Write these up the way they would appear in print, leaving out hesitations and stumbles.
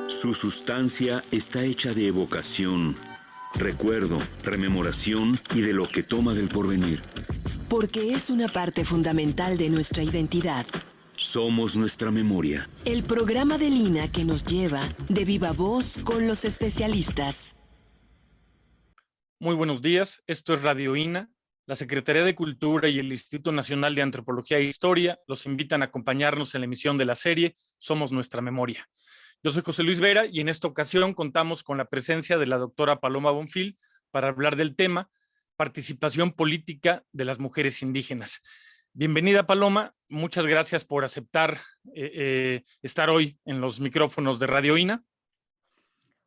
Su sustancia está hecha de evocación, recuerdo, rememoración y de lo que toma del porvenir. Porque es una parte fundamental de nuestra identidad. Somos nuestra memoria. El programa de Lina que nos lleva de viva voz con los especialistas. Muy buenos días, esto es Radio INA. La Secretaría de Cultura y el Instituto Nacional de Antropología e Historia los invitan a acompañarnos en la emisión de la serie Somos Nuestra Memoria. Yo soy José Luis Vera y en esta ocasión contamos con la presencia de la doctora Paloma Bonfil para hablar del tema participación política de las mujeres indígenas. Bienvenida, Paloma, muchas gracias por aceptar estar hoy en los micrófonos de Radio INA.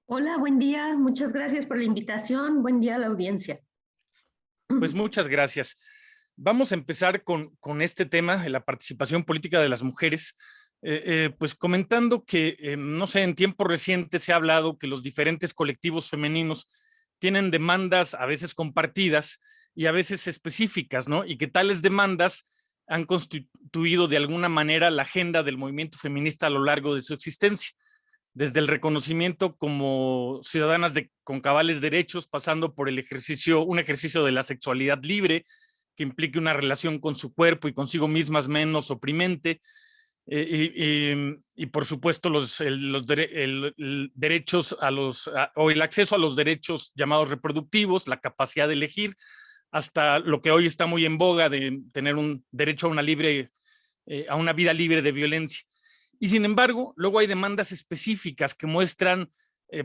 Hola, buen día, muchas gracias por la invitación, buen día a la audiencia. Pues muchas gracias. Vamos a empezar con este tema de la participación política de las mujeres, pues comentando que, no sé, en tiempos recientes se ha hablado que los diferentes colectivos femeninos tienen demandas a veces compartidas y a veces específicas, ¿no? Y que tales demandas han constituido de alguna manera la agenda del movimiento feminista a lo largo de su existencia, desde el reconocimiento como ciudadanas con cabales derechos, pasando por un ejercicio de la sexualidad libre, que implique una relación con su cuerpo y consigo mismas menos oprimente, y por supuesto derechos o el acceso a los derechos llamados reproductivos, la capacidad de elegir, hasta lo que hoy está muy en boga de tener un derecho a una vida libre de violencia. Y sin embargo, luego hay demandas específicas que muestran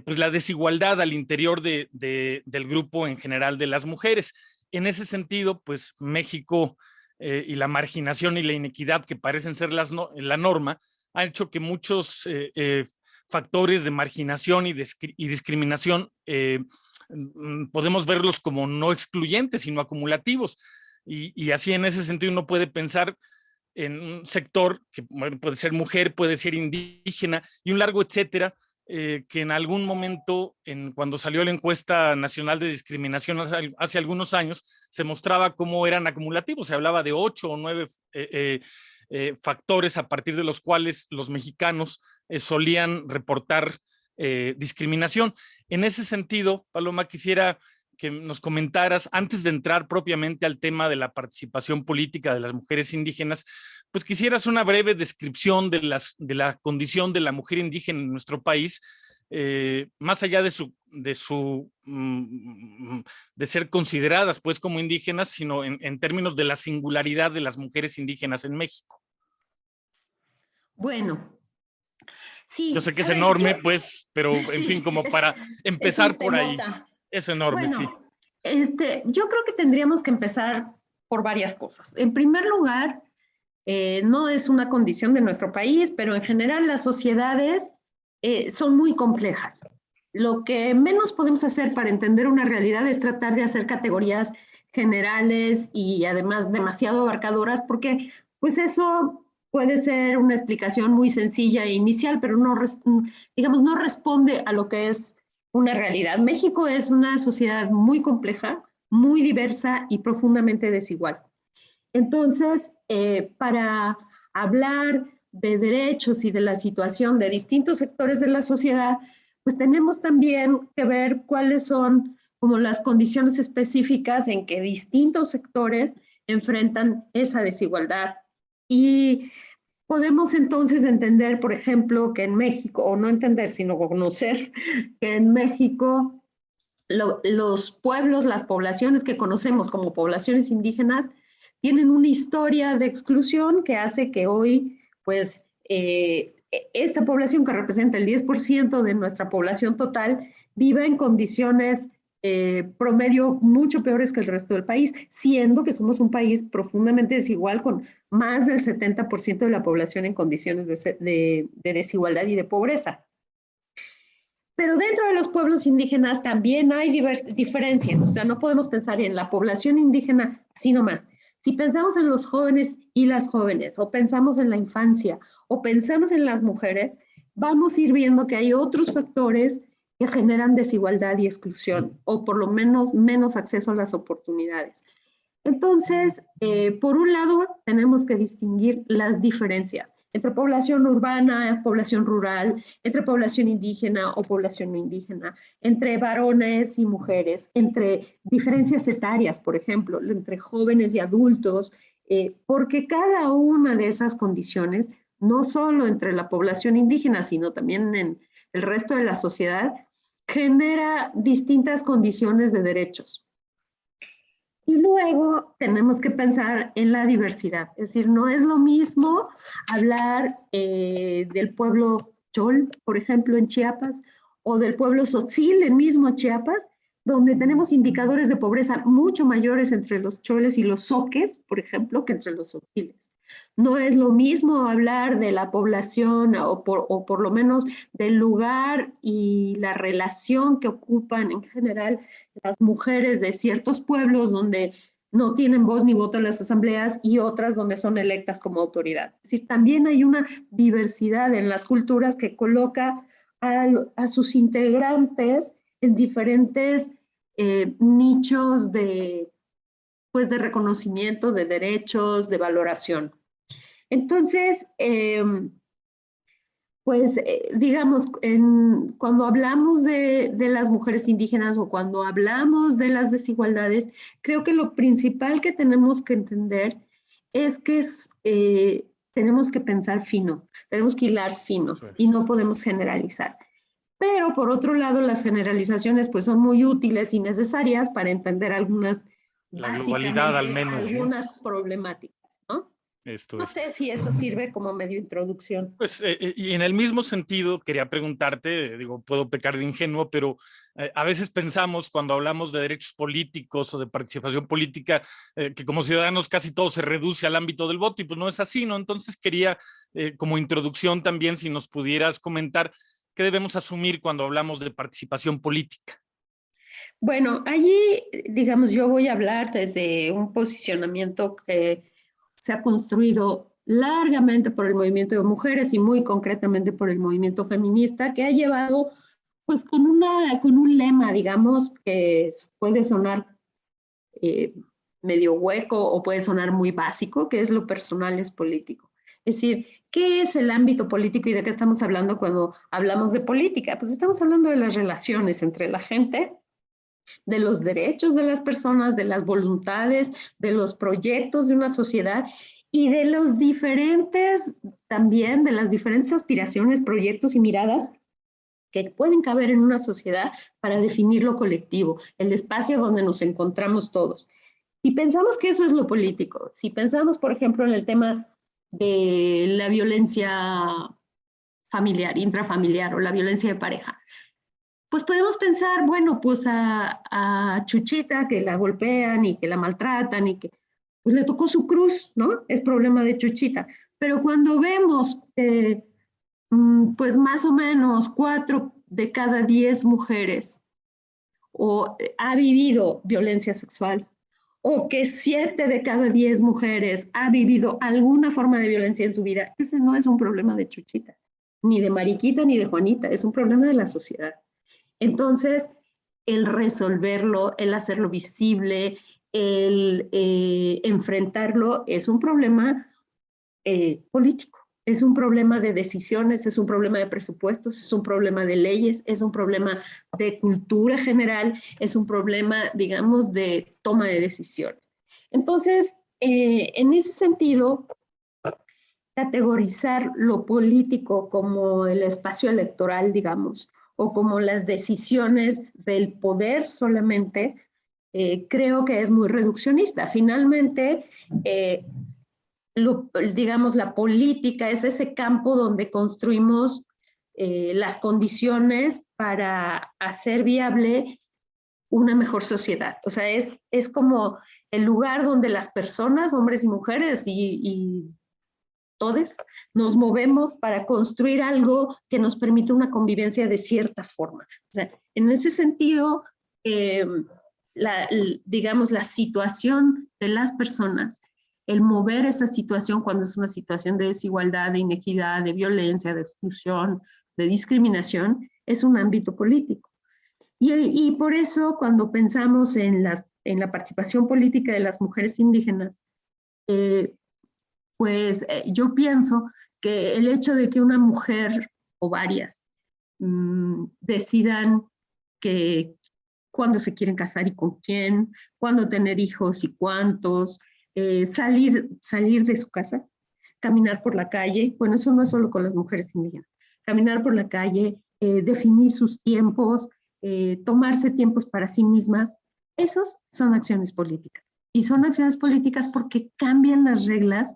pues la desigualdad al interior del grupo en general de las mujeres. En ese sentido, pues México y la marginación y la inequidad que parecen ser la norma han hecho que muchos factores de marginación y discriminación podemos verlos como no excluyentes, sino acumulativos. Y así en ese sentido uno puede pensar en un sector que puede ser mujer, puede ser indígena y un largo etcétera, que en algún momento, cuando salió la encuesta nacional de discriminación hace algunos años, se mostraba cómo eran acumulativos, se hablaba de 8 o 9 factores a partir de los cuales los mexicanos solían reportar discriminación. En ese sentido, Paloma, quisiera que nos comentaras, antes de entrar propiamente al tema de la participación política de las mujeres indígenas, pues quisieras una breve descripción de la condición de la mujer indígena en nuestro país, más allá de ser consideradas pues como indígenas, sino en términos de la singularidad de las mujeres indígenas en México. Bueno, sí. Yo sé que es enorme, pues, pero en fin, como para empezar por ahí. Es enorme, bueno, sí. Yo creo que tendríamos que empezar por varias cosas. En primer lugar, no es una condición de nuestro país, pero en general las sociedades son muy complejas. Lo que menos podemos hacer para entender una realidad es tratar de hacer categorías generales y además demasiado abarcadoras, porque pues eso puede ser una explicación muy sencilla e inicial, pero no responde a lo que es una realidad. México es una sociedad muy compleja, muy diversa y profundamente desigual. Entonces, para hablar de derechos y de la situación de distintos sectores de la sociedad, pues tenemos también que ver cuáles son como las condiciones específicas en que distintos sectores enfrentan esa desigualdad. Y podemos entonces entender, por ejemplo, que en México, o no entender, sino conocer que en México los pueblos, las poblaciones que conocemos como poblaciones indígenas, tienen una historia de exclusión que hace que hoy, pues, esta población que representa el 10% de nuestra población total, viva en condiciones promedio mucho peores que el resto del país, siendo que somos un país profundamente desigual con más del 70% de la población en condiciones de desigualdad y de pobreza. Pero dentro de los pueblos indígenas también hay diferencias, o sea, no podemos pensar en la población indígena así nomás. Si pensamos en los jóvenes y las jóvenes, o pensamos en la infancia, o pensamos en las mujeres, vamos a ir viendo que hay otros factores que generan desigualdad y exclusión, o por lo menos menos acceso a las oportunidades. Entonces, por un lado, tenemos que distinguir las diferencias. entre población urbana, población rural, entre población indígena o población no indígena, entre varones y mujeres, entre diferencias etarias, por ejemplo, entre jóvenes y adultos, porque cada una de esas condiciones, no solo entre la población indígena, sino también en el resto de la sociedad, genera distintas condiciones de derechos. Y luego tenemos que pensar en la diversidad, es decir, no es lo mismo hablar del pueblo Chol, por ejemplo, en Chiapas, o del pueblo Tzotzil, en mismo Chiapas, donde tenemos indicadores de pobreza mucho mayores entre los choles y los zoques, por ejemplo, que entre los tzotziles. No es lo mismo hablar de la población o por lo menos del lugar y la relación que ocupan en general las mujeres de ciertos pueblos donde no tienen voz ni voto en las asambleas y otras donde son electas como autoridad. Es decir, también hay una diversidad en las culturas que coloca a sus integrantes en diferentes nichos de reconocimiento, de derechos, de valoración. Entonces, digamos, cuando hablamos de las mujeres indígenas o cuando hablamos de las desigualdades, creo que lo principal que tenemos que entender es que tenemos que pensar fino, tenemos que hilar fino y no podemos generalizar. Pero por otro lado, las generalizaciones pues son muy útiles y necesarias para entender algunas, la globalidad al menos, algunas problemáticas, ¿no? No sé si eso sirve como medio introducción. Pues, y en el mismo sentido, quería preguntarte, digo, puedo pecar de ingenuo, pero a veces pensamos cuando hablamos de derechos políticos o de participación política, que como ciudadanos casi todo se reduce al ámbito del voto, y pues no es así, ¿no? Entonces quería, como introducción también, si nos pudieras comentar, ¿qué debemos asumir cuando hablamos de participación política? Bueno, allí, digamos, yo voy a hablar desde un posicionamiento que se ha construido largamente por el movimiento de mujeres y muy concretamente por el movimiento feminista, que ha llevado, pues, con un lema, digamos, que puede sonar medio hueco o puede sonar muy básico, que es lo personal es político. Es decir, ¿qué es el ámbito político y de qué estamos hablando cuando hablamos de política? Pues estamos hablando de las relaciones entre la gente, de los derechos de las personas, de las voluntades, de los proyectos de una sociedad y de los diferentes, también de las diferentes aspiraciones, proyectos y miradas que pueden caber en una sociedad para definir lo colectivo, el espacio donde nos encontramos todos. Si pensamos que eso es lo político, si pensamos, por ejemplo, en el tema de la violencia familiar, intrafamiliar o la violencia de pareja, pues podemos pensar, bueno, pues a Chuchita que la golpean y que la maltratan y que pues le tocó su cruz, ¿no? Es problema de Chuchita. Pero cuando vemos pues más o menos 4 de cada 10 mujeres ha vivido violencia sexual, o que 7 de cada 10 mujeres ha vivido alguna forma de violencia en su vida, ese no es un problema de Chuchita, ni de Mariquita, ni de Juanita, es un problema de la sociedad. Entonces, el resolverlo, el hacerlo visible, el enfrentarlo, es un problema político, es un problema de decisiones, es un problema de presupuestos, es un problema de leyes, es un problema de cultura general, es un problema, digamos, de toma de decisiones. Entonces, en ese sentido, categorizar lo político como el espacio electoral, digamos, o como las decisiones del poder solamente, creo que es muy reduccionista. Finalmente, digamos, la política es ese campo donde construimos las condiciones para hacer viable una mejor sociedad. O sea, es como el lugar donde las personas, hombres y mujeres y todos, nos movemos para construir algo que nos permita una convivencia de cierta forma. O sea, en ese sentido, digamos, la situación de las personas, el mover esa situación cuando es una situación de desigualdad, de inequidad, de violencia, de exclusión, de discriminación, es un ámbito político. Y por eso, cuando pensamos en la participación política de las mujeres indígenas, yo pienso que el hecho de que una mujer o varias decidan que cuándo se quieren casar y con quién, cuándo tener hijos y cuántos, salir de su casa, caminar por la calle. Bueno, eso no es solo con las mujeres indígenas. Caminar por la calle, definir sus tiempos, tomarse tiempos para sí mismas, esos son acciones políticas. Y son acciones políticas porque cambian las reglas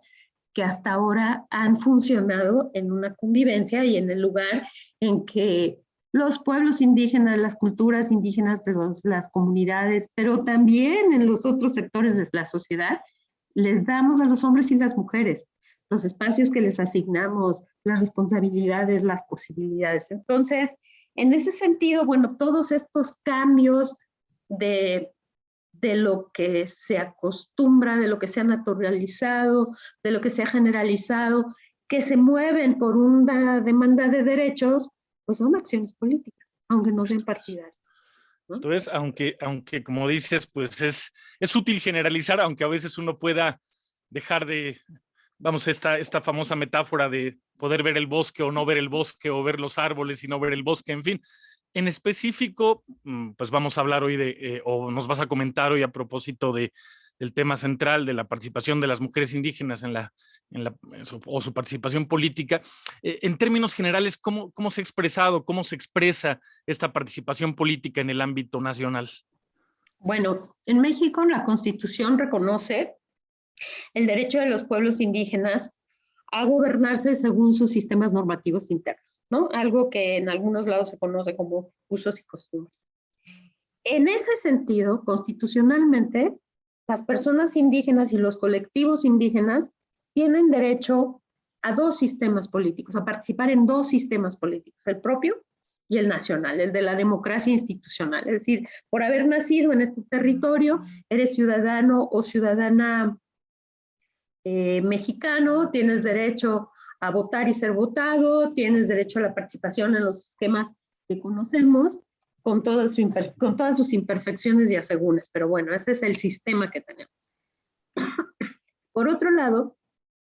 que hasta ahora han funcionado en una convivencia y en el lugar en que los pueblos indígenas, las culturas indígenas de las comunidades, pero también en los otros sectores de la sociedad, les damos a los hombres y las mujeres los espacios que les asignamos, las responsabilidades, las posibilidades. Entonces, en ese sentido, bueno, todos estos cambios de lo que se acostumbra, de lo que se ha naturalizado, de lo que se ha generalizado, que se mueven por una demanda de derechos, pues son acciones políticas, aunque no sean partidarias. ¿No? Esto es, aunque como dices, pues es útil generalizar, aunque a veces uno pueda dejar de, vamos, esta famosa metáfora de poder ver el bosque o no ver el bosque, o ver los árboles y no ver el bosque, en fin. En específico, pues vamos a hablar hoy o nos vas a comentar hoy a propósito del tema central de la participación de las mujeres indígenas o su participación política. En términos generales, ¿cómo se ha expresado, cómo se expresa esta participación política en el ámbito nacional? Bueno, en México la Constitución reconoce el derecho de los pueblos indígenas a gobernarse según sus sistemas normativos internos, ¿no? Algo que en algunos lados se conoce como usos y costumbres. En ese sentido, constitucionalmente, las personas indígenas y los colectivos indígenas tienen derecho a dos sistemas políticos, a participar en dos sistemas políticos, el propio y el nacional, el de la democracia institucional. Es decir, por haber nacido en este territorio, eres ciudadano o ciudadana mexicano, tienes derecho a votar y ser votado, tienes derecho a la participación en los esquemas que conocemos, con todas sus imperfecciones y asegúnes, pero bueno, ese es el sistema que tenemos. Por otro lado,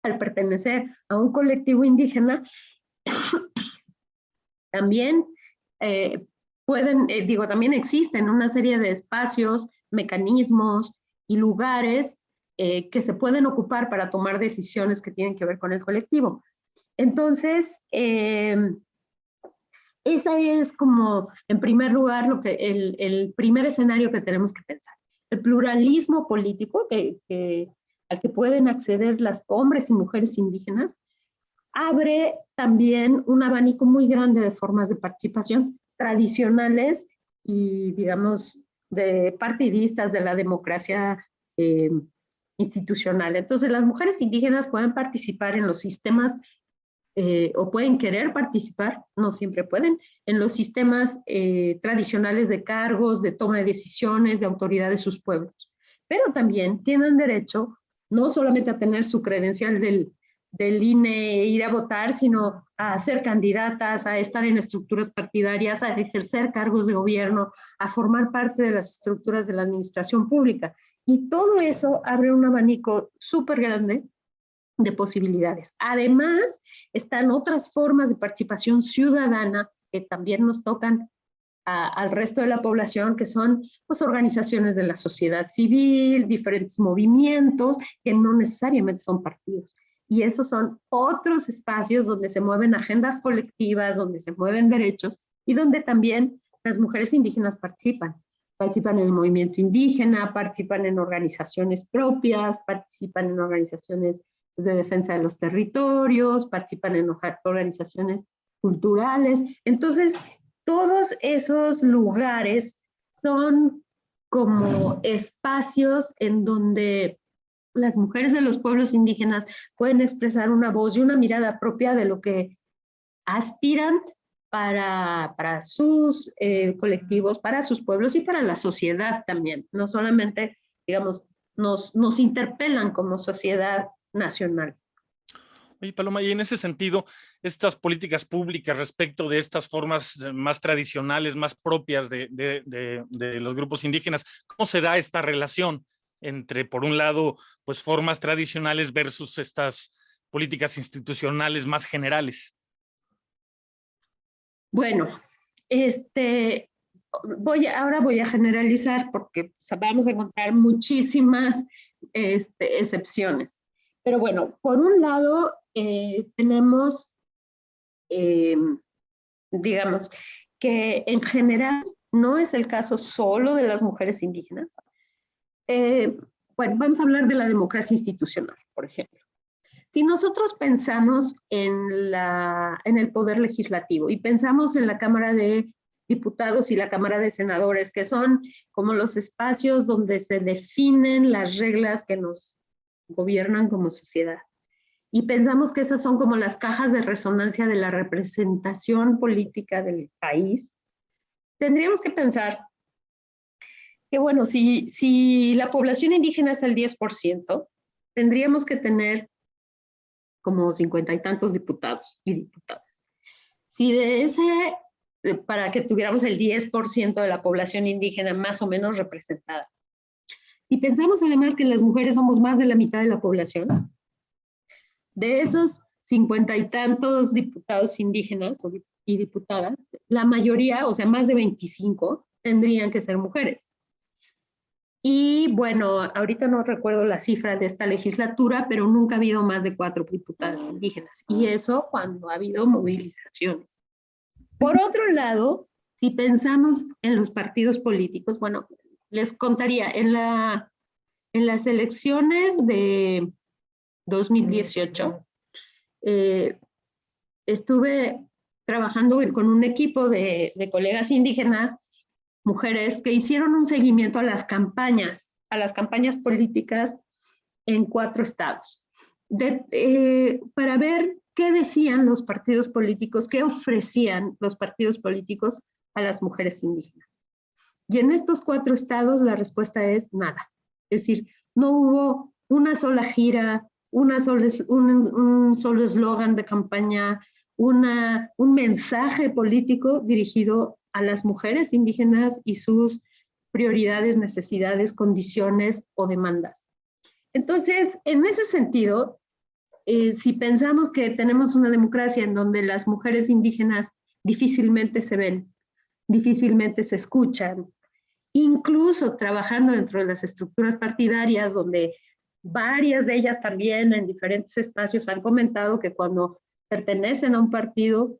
al pertenecer a un colectivo indígena, también también existen una serie de espacios, mecanismos y lugares que se pueden ocupar para tomar decisiones que tienen que ver con el colectivo. Entonces, esa es como, en primer lugar, el primer escenario que tenemos que pensar. El pluralismo político al que pueden acceder las hombres y mujeres indígenas abre también un abanico muy grande de formas de participación tradicionales y, digamos, de partidistas de la democracia institucional. Entonces, las mujeres indígenas pueden participar en los sistemas o pueden querer participar, no siempre pueden, en los sistemas tradicionales de cargos, de toma de decisiones, de autoridad de sus pueblos. Pero también tienen derecho no solamente a tener su credencial del INE, ir a votar, sino a ser candidatas, a estar en estructuras partidarias, a ejercer cargos de gobierno, a formar parte de las estructuras de la administración pública. Y todo eso abre un abanico súper grande de posibilidades. Además, están otras formas de participación ciudadana que también nos tocan al resto de la población, que son pues, organizaciones de la sociedad civil, diferentes movimientos que no necesariamente son partidos. Y esos son otros espacios donde se mueven agendas colectivas, donde se mueven derechos y donde también las mujeres indígenas participan. Participan en el movimiento indígena, participan en organizaciones propias, participan en organizaciones de defensa de los territorios, participan en organizaciones culturales. Entonces, todos esos lugares son como espacios en donde las mujeres de los pueblos indígenas pueden expresar una voz y una mirada propia de lo que aspiran para sus colectivos, para sus pueblos y para la sociedad también. No solamente, digamos, nos interpelan como sociedad nacional. Oye, Paloma, y en ese sentido, estas políticas públicas respecto de estas formas más tradicionales, más propias de los grupos indígenas, ¿cómo se da esta relación entre, por un lado, pues formas tradicionales versus estas políticas institucionales más generales? Bueno, ahora voy a generalizar porque vamos a encontrar muchísimas excepciones. Pero bueno, por un lado tenemos, digamos, que en general no es el caso solo de las mujeres indígenas. Bueno, vamos a hablar de la democracia institucional, por ejemplo. Si nosotros pensamos en el poder legislativo y pensamos en la Cámara de Diputados y la Cámara de Senadores, que son como los espacios donde se definen las reglas que nos gobiernan como sociedad, y pensamos que esas son como las cajas de resonancia de la representación política del país, tendríamos que pensar que, bueno, si la población indígena es el 10%, tendríamos que tener como 50 y tantos diputados y diputadas. Si para que tuviéramos el 10% de la población indígena más o menos representada. Si pensamos además que las mujeres somos más de la mitad de la población, de esos 50 y tantos diputados indígenas y diputadas, la mayoría, o sea, más de 25, tendrían que ser mujeres. Y bueno, ahorita no recuerdo la cifra de esta legislatura, pero nunca ha habido más de 4 diputadas indígenas. Y eso cuando ha habido movilizaciones. Por otro lado, si pensamos en los partidos políticos, bueno, les contaría, en las elecciones de 2018, estuve trabajando con un equipo de colegas indígenas, mujeres, que hicieron un seguimiento a las campañas políticas en 4 estados, para ver qué decían los partidos políticos, qué ofrecían los partidos políticos a las mujeres indígenas. Y en estos 4 estados la respuesta es nada. Es decir, no hubo una sola gira, un solo eslogan de campaña, un mensaje político dirigido a las mujeres indígenas y sus prioridades, necesidades, condiciones o demandas. Entonces, en ese sentido, si pensamos que tenemos una democracia en donde las mujeres indígenas difícilmente se ven, difícilmente se escuchan, incluso trabajando dentro de las estructuras partidarias, donde varias de ellas también en diferentes espacios han comentado que cuando pertenecen a un partido,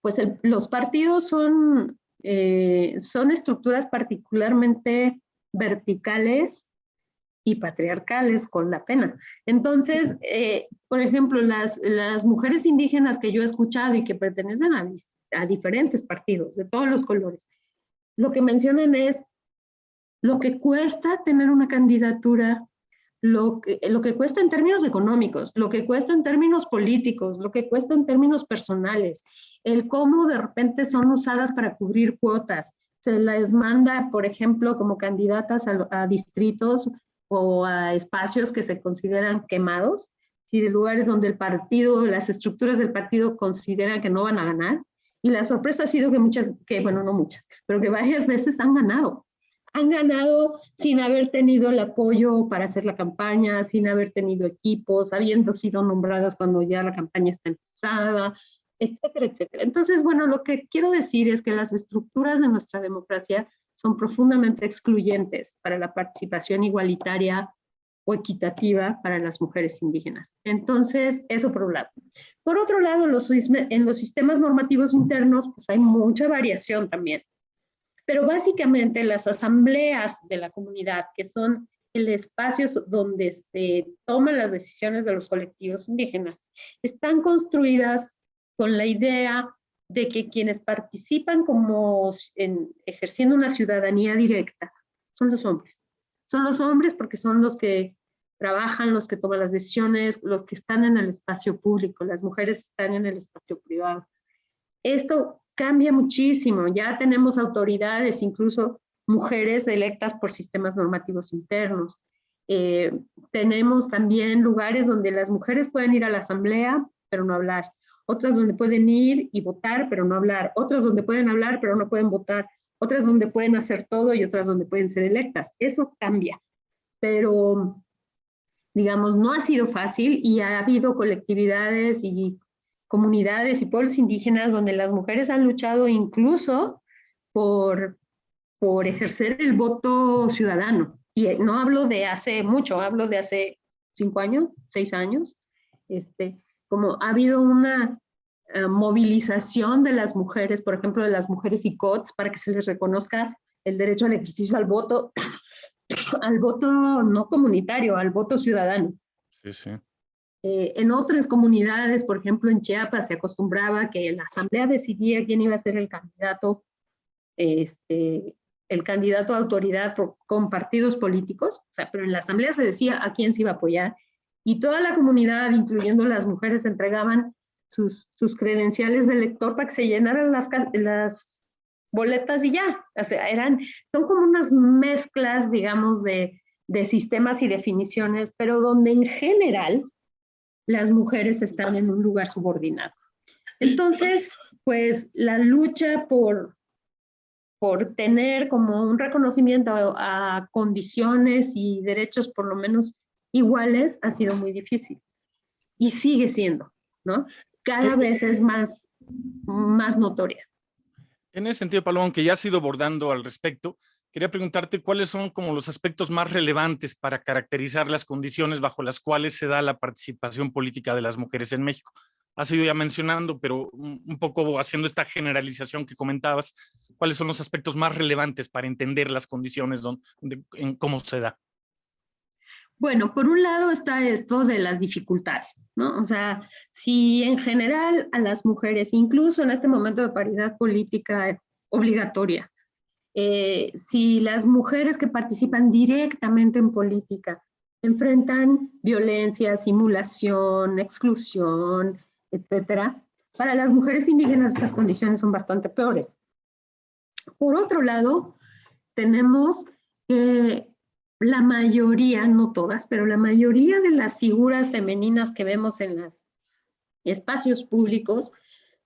pues los partidos son estructuras particularmente verticales y patriarcales, con la pena. Entonces, por ejemplo, las mujeres indígenas que yo he escuchado y que pertenecen a diferentes partidos, de todos los colores, lo que mencionan es lo que cuesta tener una candidatura, lo que cuesta en términos económicos, lo que cuesta en términos políticos, lo que cuesta en términos personales, el cómo de repente son usadas para cubrir cuotas. Se les manda, por ejemplo, como candidatas a distritos o a espacios que se consideran quemados, y de lugares donde el partido, las estructuras del partido consideran que no van a ganar. Y la sorpresa ha sido bueno, no muchas, pero que varias veces han ganado. Han ganado sin haber tenido el apoyo para hacer la campaña, sin haber tenido equipos, habiendo sido nombradas cuando ya la campaña está empezada, etcétera, etcétera. Entonces, bueno, lo que quiero decir es que las estructuras de nuestra democracia son profundamente excluyentes para la participación igualitaria o equitativa para las mujeres indígenas. Entonces, eso por un lado. Por otro lado, en los sistemas normativos internos, pues hay mucha variación también. Pero básicamente las asambleas de la comunidad, que son el espacio donde se toman las decisiones de los colectivos indígenas, están construidas con la idea de que quienes participan ejerciendo una ciudadanía directa son los hombres. Son los hombres porque son los que trabajan, los que toman las decisiones, los que están en el espacio público, las mujeres están en el espacio privado. Esto cambia muchísimo, ya tenemos autoridades, incluso mujeres electas por sistemas normativos internos. Tenemos también lugares donde las mujeres pueden ir a la asamblea, pero no hablar. Otras donde pueden ir y votar, pero no hablar. Otras donde pueden hablar, pero no pueden votar. Otras donde pueden hacer todo y otras donde pueden ser electas. Eso cambia. Pero digamos, no ha sido fácil y ha habido colectividades y comunidades y pueblos indígenas donde las mujeres han luchado incluso por ejercer el voto ciudadano. Y no hablo de hace mucho, hablo de hace 5 años, 6 años, como ha habido una movilización de las mujeres, por ejemplo, de las mujeres ICOTS, para que se les reconozca el derecho al ejercicio al voto no comunitario, al voto ciudadano. Sí, sí. En otras comunidades, por ejemplo, en Chiapas se acostumbraba que la asamblea decidía quién iba a ser el candidato a autoridad con partidos políticos, o sea, pero en la asamblea se decía a quién se iba a apoyar y toda la comunidad, incluyendo las mujeres, entregaban sus credenciales de elector para que se llenaran las boletas y ya. O sea, son como unas mezclas, digamos, de sistemas y definiciones, pero donde en general las mujeres están en un lugar subordinado. Entonces, pues la lucha por tener como un reconocimiento a condiciones y derechos por lo menos iguales ha sido muy difícil. Y sigue siendo, ¿no? Cada vez es más notoria. En ese sentido, Paloma, aunque ya has ido abordando al respecto, quería preguntarte cuáles son como los aspectos más relevantes para caracterizar las condiciones bajo las cuales se da la participación política de las mujeres en México. Has ido ya mencionando, pero un poco haciendo esta generalización que comentabas, ¿cuáles son los aspectos más relevantes para entender las condiciones en cómo se da? Bueno, por un lado está esto de las dificultades, ¿no? O sea, si en general a las mujeres, incluso en este momento de paridad política obligatoria, si las mujeres que participan directamente en política enfrentan violencia, simulación, exclusión, etcétera, para las mujeres indígenas estas condiciones son bastante peores. Por otro lado, tenemos que la mayoría, no todas, pero la mayoría de las figuras femeninas que vemos en los espacios públicos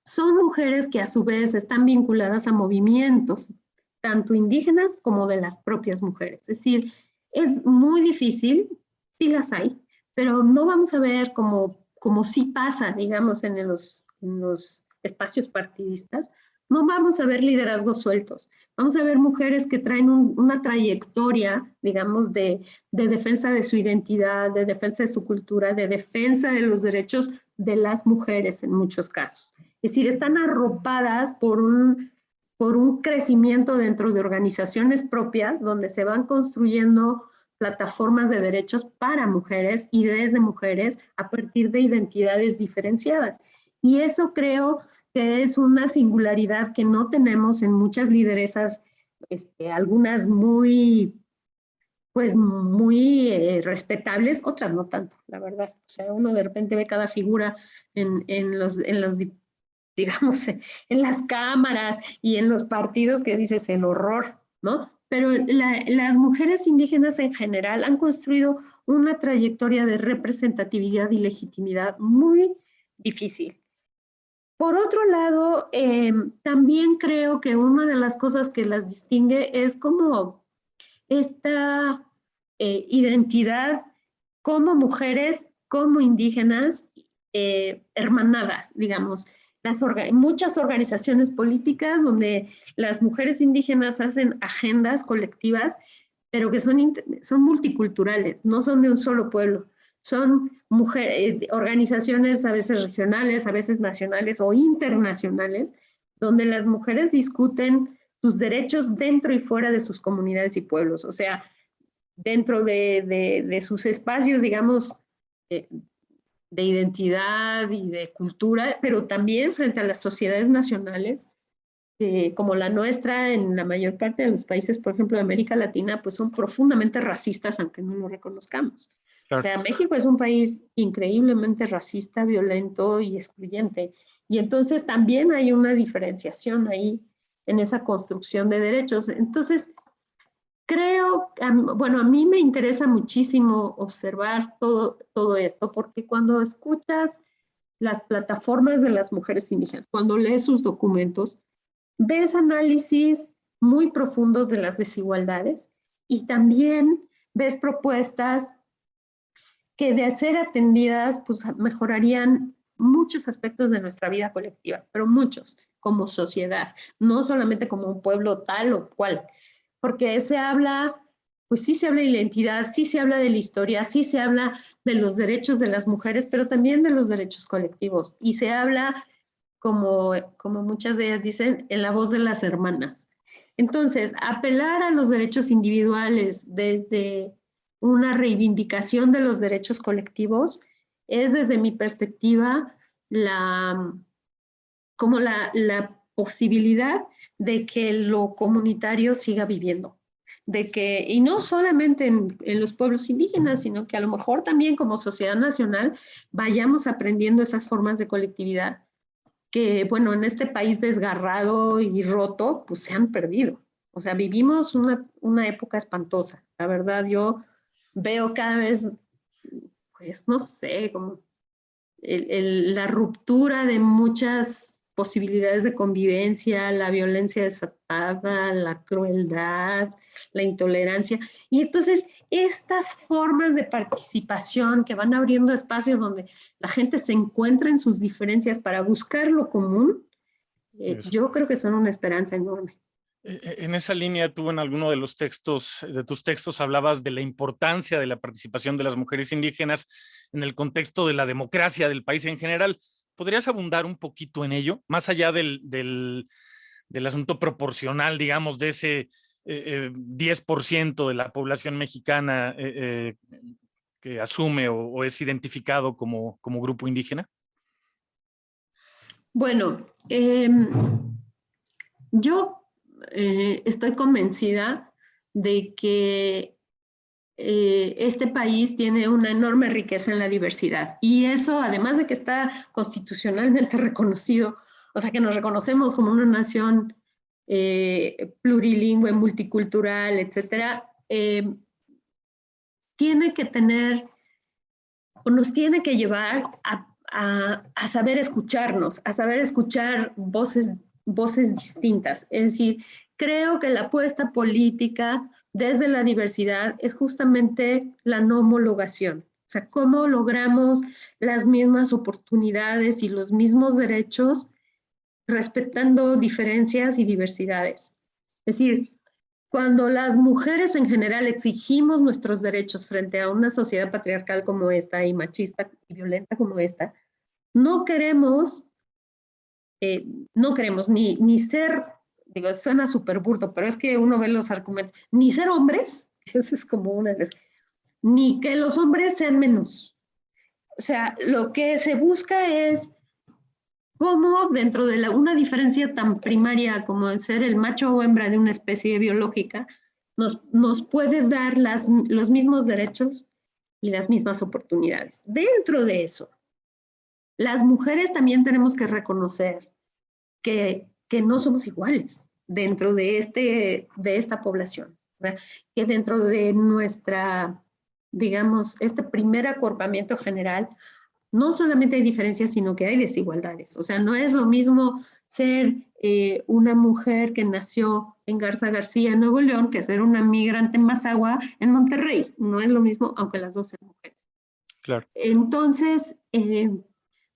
son mujeres que a su vez están vinculadas a movimientos, tanto indígenas como de las propias mujeres. Es decir, es muy difícil, sí las hay, pero no vamos a ver como sí pasa, digamos, en los espacios partidistas, no vamos a ver liderazgos sueltos. Vamos a ver mujeres que traen una trayectoria, digamos, de defensa de su identidad, de defensa de su cultura, de defensa de los derechos de las mujeres en muchos casos. Es decir, están arropadas por un crecimiento dentro de organizaciones propias donde se van construyendo plataformas de derechos para mujeres y desde mujeres a partir de identidades diferenciadas. Y eso creo que es una singularidad que no tenemos en muchas lideresas, algunas muy respetables, otras no tanto, la verdad. O sea, uno de repente ve cada figura en los digamos, en las cámaras y en los partidos que dices el horror, ¿no? Pero las mujeres indígenas en general han construido una trayectoria de representatividad y legitimidad muy difícil. Por otro lado, también creo que una de las cosas que las distingue es como esta identidad como mujeres, como indígenas, hermanadas, digamos. Muchas organizaciones políticas donde las mujeres indígenas hacen agendas colectivas, pero que son multiculturales, no son de un solo pueblo. Son organizaciones a veces regionales, a veces nacionales o internacionales, donde las mujeres discuten sus derechos dentro y fuera de sus comunidades y pueblos, o sea, dentro de sus espacios, digamos, de identidad y de cultura, pero también frente a las sociedades nacionales, como la nuestra en la mayor parte de los países, por ejemplo, de América Latina, pues son profundamente racistas, aunque no lo reconozcamos. Claro. O sea, México es un país increíblemente racista, violento y excluyente. Y entonces también hay una diferenciación ahí en esa construcción de derechos. Entonces, creo, bueno, a mí me interesa muchísimo observar todo esto, porque cuando escuchas las plataformas de las mujeres indígenas, cuando lees sus documentos, ves análisis muy profundos de las desigualdades y también ves propuestas que de ser atendidas, pues mejorarían muchos aspectos de nuestra vida colectiva, pero muchos, como sociedad, no solamente como un pueblo tal o cual, porque se habla, pues sí se habla de la identidad, sí se habla de la historia, sí se habla de los derechos de las mujeres, pero también de los derechos colectivos, y se habla, como muchas de ellas dicen, en la voz de las hermanas. Entonces, apelar a los derechos individuales desde una reivindicación de los derechos colectivos es, desde mi perspectiva, la posibilidad de que lo comunitario siga viviendo. De que, y no solamente en los pueblos indígenas, sino que a lo mejor también como sociedad nacional vayamos aprendiendo esas formas de colectividad que, bueno, en este país desgarrado y roto, pues se han perdido. O sea, vivimos una época espantosa. La verdad, yo veo cada vez, pues no sé, como la ruptura de muchas posibilidades de convivencia, la violencia desatada, la crueldad, la intolerancia. Y entonces estas formas de participación que van abriendo espacios donde la gente se encuentra en sus diferencias para buscar lo común, yo creo que son una esperanza enorme. En esa línea, tú en alguno de los textos, de tus textos, hablabas de la importancia de la participación de las mujeres indígenas en el contexto de la democracia del país en general. ¿Podrías abundar un poquito en ello? Más allá del asunto proporcional, digamos, de ese 10% de la población mexicana que asume o es identificado como grupo indígena. Bueno, yo estoy convencida de que este país tiene una enorme riqueza en la diversidad, y eso, además de que está constitucionalmente reconocido, o sea que nos reconocemos como una nación plurilingüe, multicultural, etcétera, tiene que tener, o nos tiene que llevar a saber escucharnos, a saber escuchar voces distintas. Es decir, creo que la apuesta política desde la diversidad es justamente la no homologación. O sea, cómo logramos las mismas oportunidades y los mismos derechos respetando diferencias y diversidades. Es decir, cuando las mujeres en general exigimos nuestros derechos frente a una sociedad patriarcal como esta y machista y violenta como esta, no queremos ni ser, digo, suena súper burdo, pero es que uno ve los argumentos, ni ser hombres, eso es como una de las, ni que los hombres sean menos. O sea, lo que se busca es cómo dentro de una diferencia tan primaria como el ser el macho o hembra de una especie biológica, nos puede dar los mismos derechos y las mismas oportunidades. Dentro de eso, las mujeres también tenemos que reconocer que no somos iguales dentro de esta población. O sea, que dentro de nuestra, digamos, este primer acorpamiento general, no solamente hay diferencias, sino que hay desigualdades. O sea, no es lo mismo ser una mujer que nació en Garza García, Nuevo León, que ser una migrante en Mazahua, en Monterrey. No es lo mismo, aunque las dos sean mujeres. Claro. Entonces,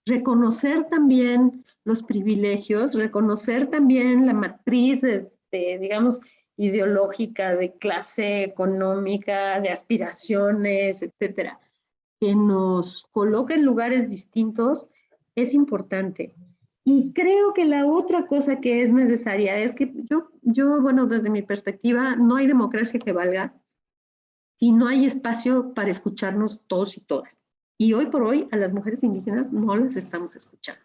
reconocer también los privilegios, reconocer también la matriz digamos, ideológica, de clase económica, de aspiraciones, etcétera, que nos coloca en lugares distintos, es importante. Y creo que la otra cosa que es necesaria es que yo, bueno, desde mi perspectiva, no hay democracia que valga si no hay espacio para escucharnos todos y todas. Y hoy por hoy a las mujeres indígenas no las estamos escuchando.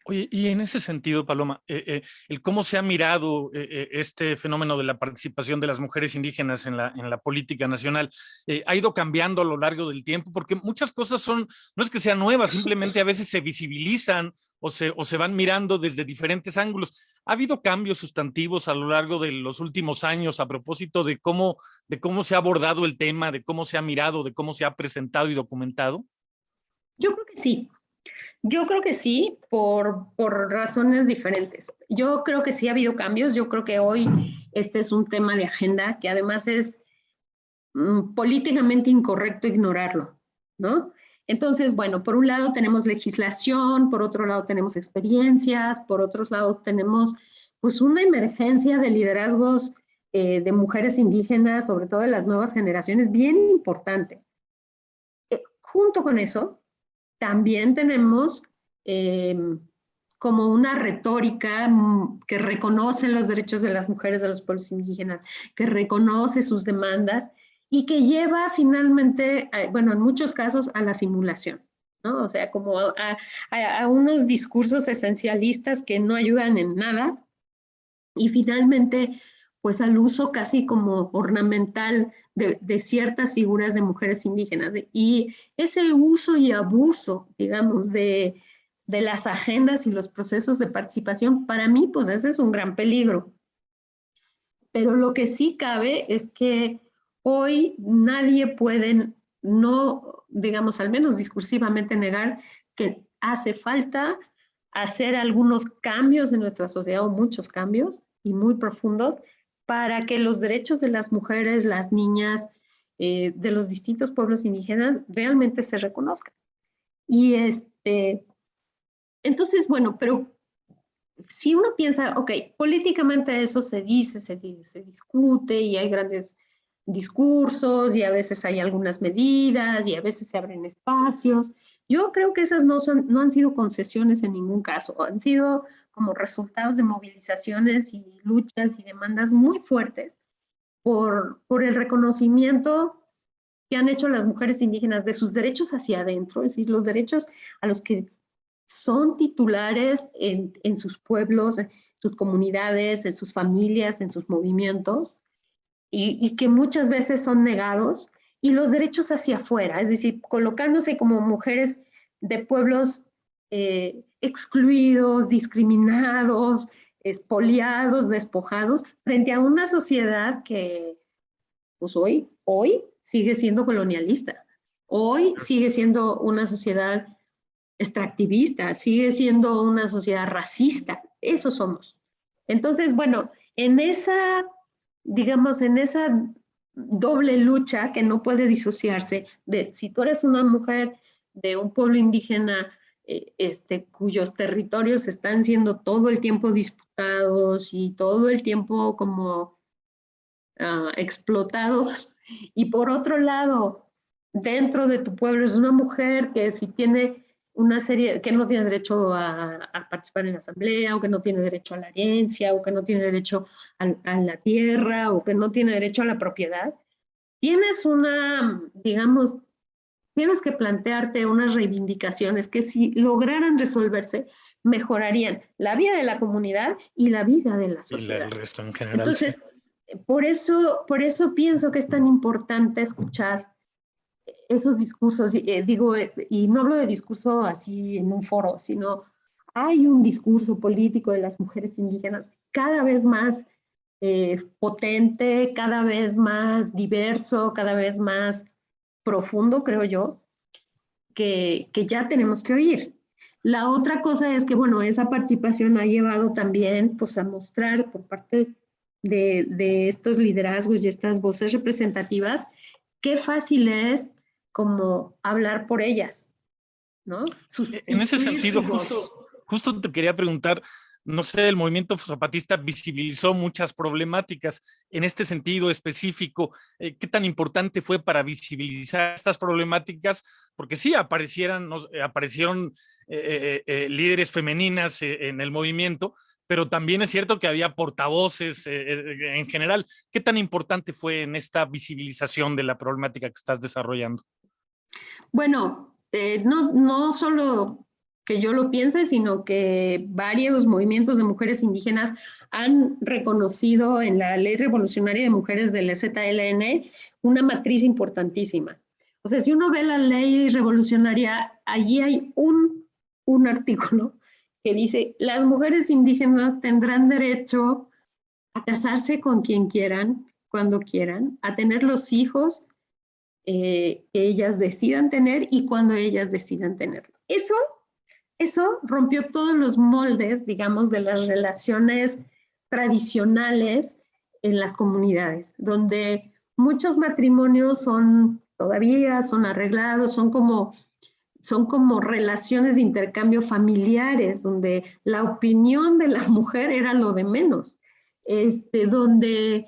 Oye, y en ese sentido, Paloma, el cómo se ha mirado este fenómeno de la participación de las mujeres indígenas en la política nacional, ha ido cambiando a lo largo del tiempo, porque muchas cosas no es que sean nuevas, simplemente a veces se visibilizan o se van mirando desde diferentes ángulos. ¿Ha habido cambios sustantivos a lo largo de los últimos años a propósito de cómo se ha abordado el tema, de cómo se ha mirado, de cómo se ha presentado y documentado? Yo creo que sí. Yo creo que sí, por razones diferentes. Yo creo que sí ha habido cambios. Yo creo que hoy este es un tema de agenda que además es políticamente incorrecto ignorarlo, ¿no? Entonces, bueno, por un lado tenemos legislación, por otro lado tenemos experiencias, por otros lados tenemos pues una emergencia de liderazgos de mujeres indígenas, sobre todo de las nuevas generaciones, bien importante. Junto con eso, también tenemos como una retórica que reconoce los derechos de las mujeres de los pueblos indígenas, que reconoce sus demandas y que lleva finalmente, bueno, en muchos casos, a la simulación, ¿no? O sea, como a unos discursos esencialistas que no ayudan en nada y finalmente, pues al uso casi como ornamental de ciertas figuras de mujeres indígenas. Y ese uso y abuso, digamos, de las agendas y los procesos de participación, para mí, pues ese es un gran peligro. Pero lo que sí cabe es que hoy nadie puede, no, digamos, al menos discursivamente negar que hace falta hacer algunos cambios en nuestra sociedad, o muchos cambios, y muy profundos, para que los derechos de las mujeres, las niñas, de los distintos pueblos indígenas realmente se reconozcan. Y entonces, bueno, pero si uno piensa, ok, políticamente eso se dice, se discute y hay grandes discursos y a veces hay algunas medidas y a veces se abren espacios. Yo creo que esas no han sido concesiones en ningún caso, han sido como resultados de movilizaciones y luchas y demandas muy fuertes por el reconocimiento que han hecho las mujeres indígenas de sus derechos hacia adentro, es decir, los derechos a los que son titulares en sus pueblos, en sus comunidades, en sus familias, en sus movimientos, y que muchas veces son negados, y los derechos hacia afuera, es decir, colocándose como mujeres de pueblos excluidos, discriminados, expoliados, despojados, frente a una sociedad que pues hoy sigue siendo colonialista, hoy sigue siendo una sociedad extractivista, sigue siendo una sociedad racista, eso somos. Entonces, bueno, en esa, digamos, en esa doble lucha que no puede disociarse de si tú eres una mujer de un pueblo indígena cuyos territorios están siendo todo el tiempo disputados y todo el tiempo como explotados, y por otro lado, dentro de tu pueblo es una mujer que si tiene una serie, que no tiene derecho a participar en la asamblea, o que no tiene derecho a la herencia, o que no tiene derecho a la tierra, o que no tiene derecho a la propiedad, tienes una, digamos, tienes que plantearte unas reivindicaciones que si lograran resolverse, mejorarían la vida de la comunidad y la vida de la sociedad. Y el resto en general. Entonces, sí. por eso pienso que es tan importante escuchar esos discursos, y no hablo de discurso así en un foro, sino hay un discurso político de las mujeres indígenas cada vez más potente, cada vez más diverso, cada vez más profundo, creo yo, que ya tenemos que oír. La otra cosa es que, bueno, esa participación ha llevado también pues, a mostrar por parte de estos liderazgos y estas voces representativas qué fácil es como hablar por ellas, ¿no? En ese sentido, justo te quería preguntar, no sé, el movimiento zapatista visibilizó muchas problemáticas. En este sentido específico, ¿qué tan importante fue para visibilizar estas problemáticas? Porque sí, aparecieron líderes femeninas en el movimiento, pero también es cierto que había portavoces en general. ¿Qué tan importante fue en esta visibilización de la problemática que estás desarrollando? Bueno, no solo que yo lo piense, sino que varios movimientos de mujeres indígenas han reconocido en la Ley Revolucionaria de Mujeres del EZLN una matriz importantísima. O sea, si uno ve la Ley Revolucionaria, allí hay un artículo que dice, las mujeres indígenas tendrán derecho a casarse con quien quieran, cuando quieran, a tener los hijos que ellas decidan tener y cuando ellas decidan tenerlo. Eso rompió todos los moldes, digamos, de las relaciones tradicionales en las comunidades, donde muchos matrimonios todavía son arreglados, son como son como relaciones de intercambio familiares, donde la opinión de la mujer era lo de menos, donde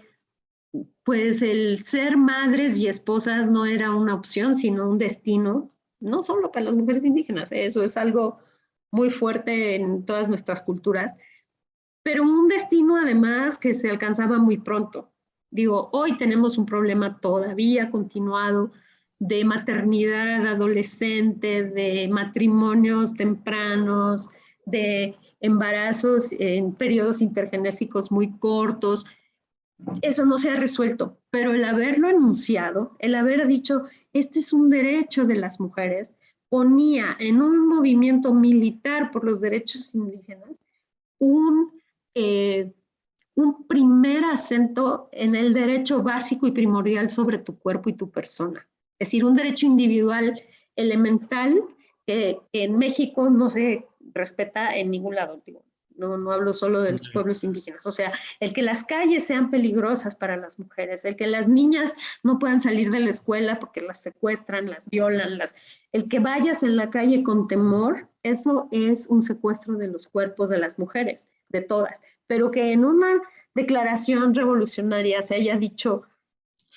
pues el ser madres y esposas no era una opción, sino un destino, no solo para las mujeres indígenas, eso es algo muy fuerte en todas nuestras culturas, pero un destino además que se alcanzaba muy pronto. Digo, hoy tenemos un problema todavía continuado de maternidad adolescente, de matrimonios tempranos, de embarazos en periodos intergenésicos muy cortos. Eso no se ha resuelto, pero el haberlo enunciado, el haber dicho, este es un derecho de las mujeres, ponía en un movimiento militar por los derechos indígenas un primer acento en el derecho básico y primordial sobre tu cuerpo y tu persona. Es decir, un derecho individual elemental que en México no se respeta en ningún lado. No hablo solo de los pueblos indígenas. O sea, el que las calles sean peligrosas para las mujeres, el que las niñas no puedan salir de la escuela porque las secuestran, las violan, el que vayas en la calle con temor, eso es un secuestro de los cuerpos de las mujeres, de todas. Pero que en una declaración revolucionaria se haya dicho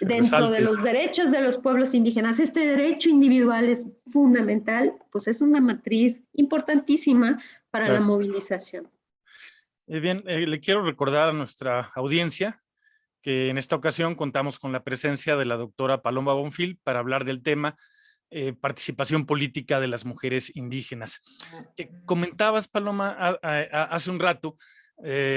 dentro de los derechos de los pueblos indígenas, este derecho individual es fundamental, pues es una matriz importantísima para la movilización. Bien, le quiero recordar a nuestra audiencia que en esta ocasión contamos con la presencia de la doctora Paloma Bonfil para hablar del tema participación política de las mujeres indígenas. Comentabas, Paloma, hace un rato,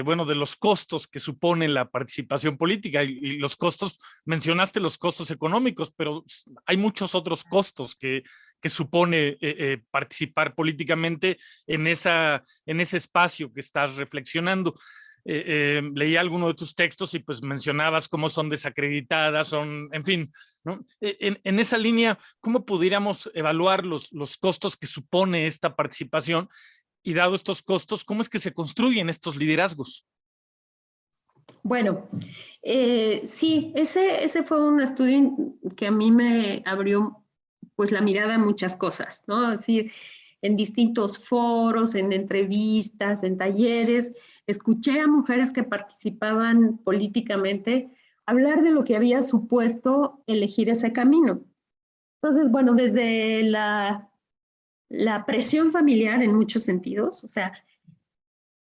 bueno, de los costos que supone la participación política y los costos, mencionaste los costos económicos, pero hay muchos otros costos que supone participar políticamente en ese espacio que estás reflexionando. Leí alguno de tus textos y pues mencionabas cómo son desacreditadas, en fin, ¿no? En esa línea, ¿cómo pudiéramos evaluar los costos que supone esta participación? Y dado estos costos, ¿cómo es que se construyen estos liderazgos? Bueno, sí, ese fue un estudio que a mí me abrió pues la mirada a muchas cosas, ¿no? Así, en distintos foros, en entrevistas, en talleres, escuché a mujeres que participaban políticamente hablar de lo que había supuesto elegir ese camino. Entonces, bueno, desde la presión familiar en muchos sentidos, o sea,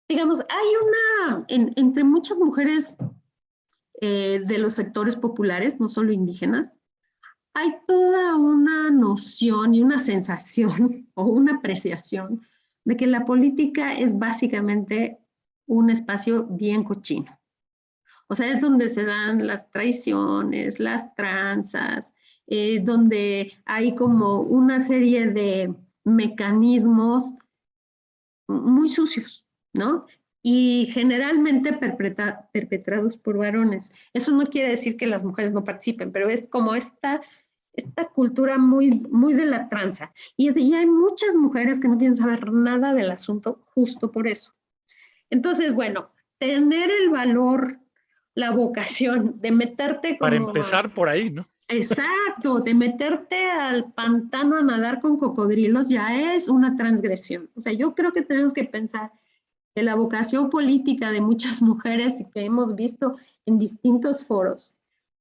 digamos, hay entre muchas mujeres de los sectores populares, no solo indígenas, hay toda una noción y una sensación o una apreciación de que la política es básicamente un espacio bien cochino. O sea, es donde se dan las traiciones, las tranzas, donde hay como una serie de mecanismos muy sucios, ¿no? Y generalmente perpetrados por varones. Eso no quiere decir que las mujeres no participen, pero es como esta cultura muy, muy de la tranza. Y hay muchas mujeres que no quieren saber nada del asunto justo por eso. Entonces, bueno, tener el valor, la vocación de meterte como... Para empezar por ahí, ¿no? Exacto, de meterte al pantano a nadar con cocodrilos ya es una transgresión. O sea, yo creo que tenemos que pensar que la vocación política de muchas mujeres que hemos visto en distintos foros,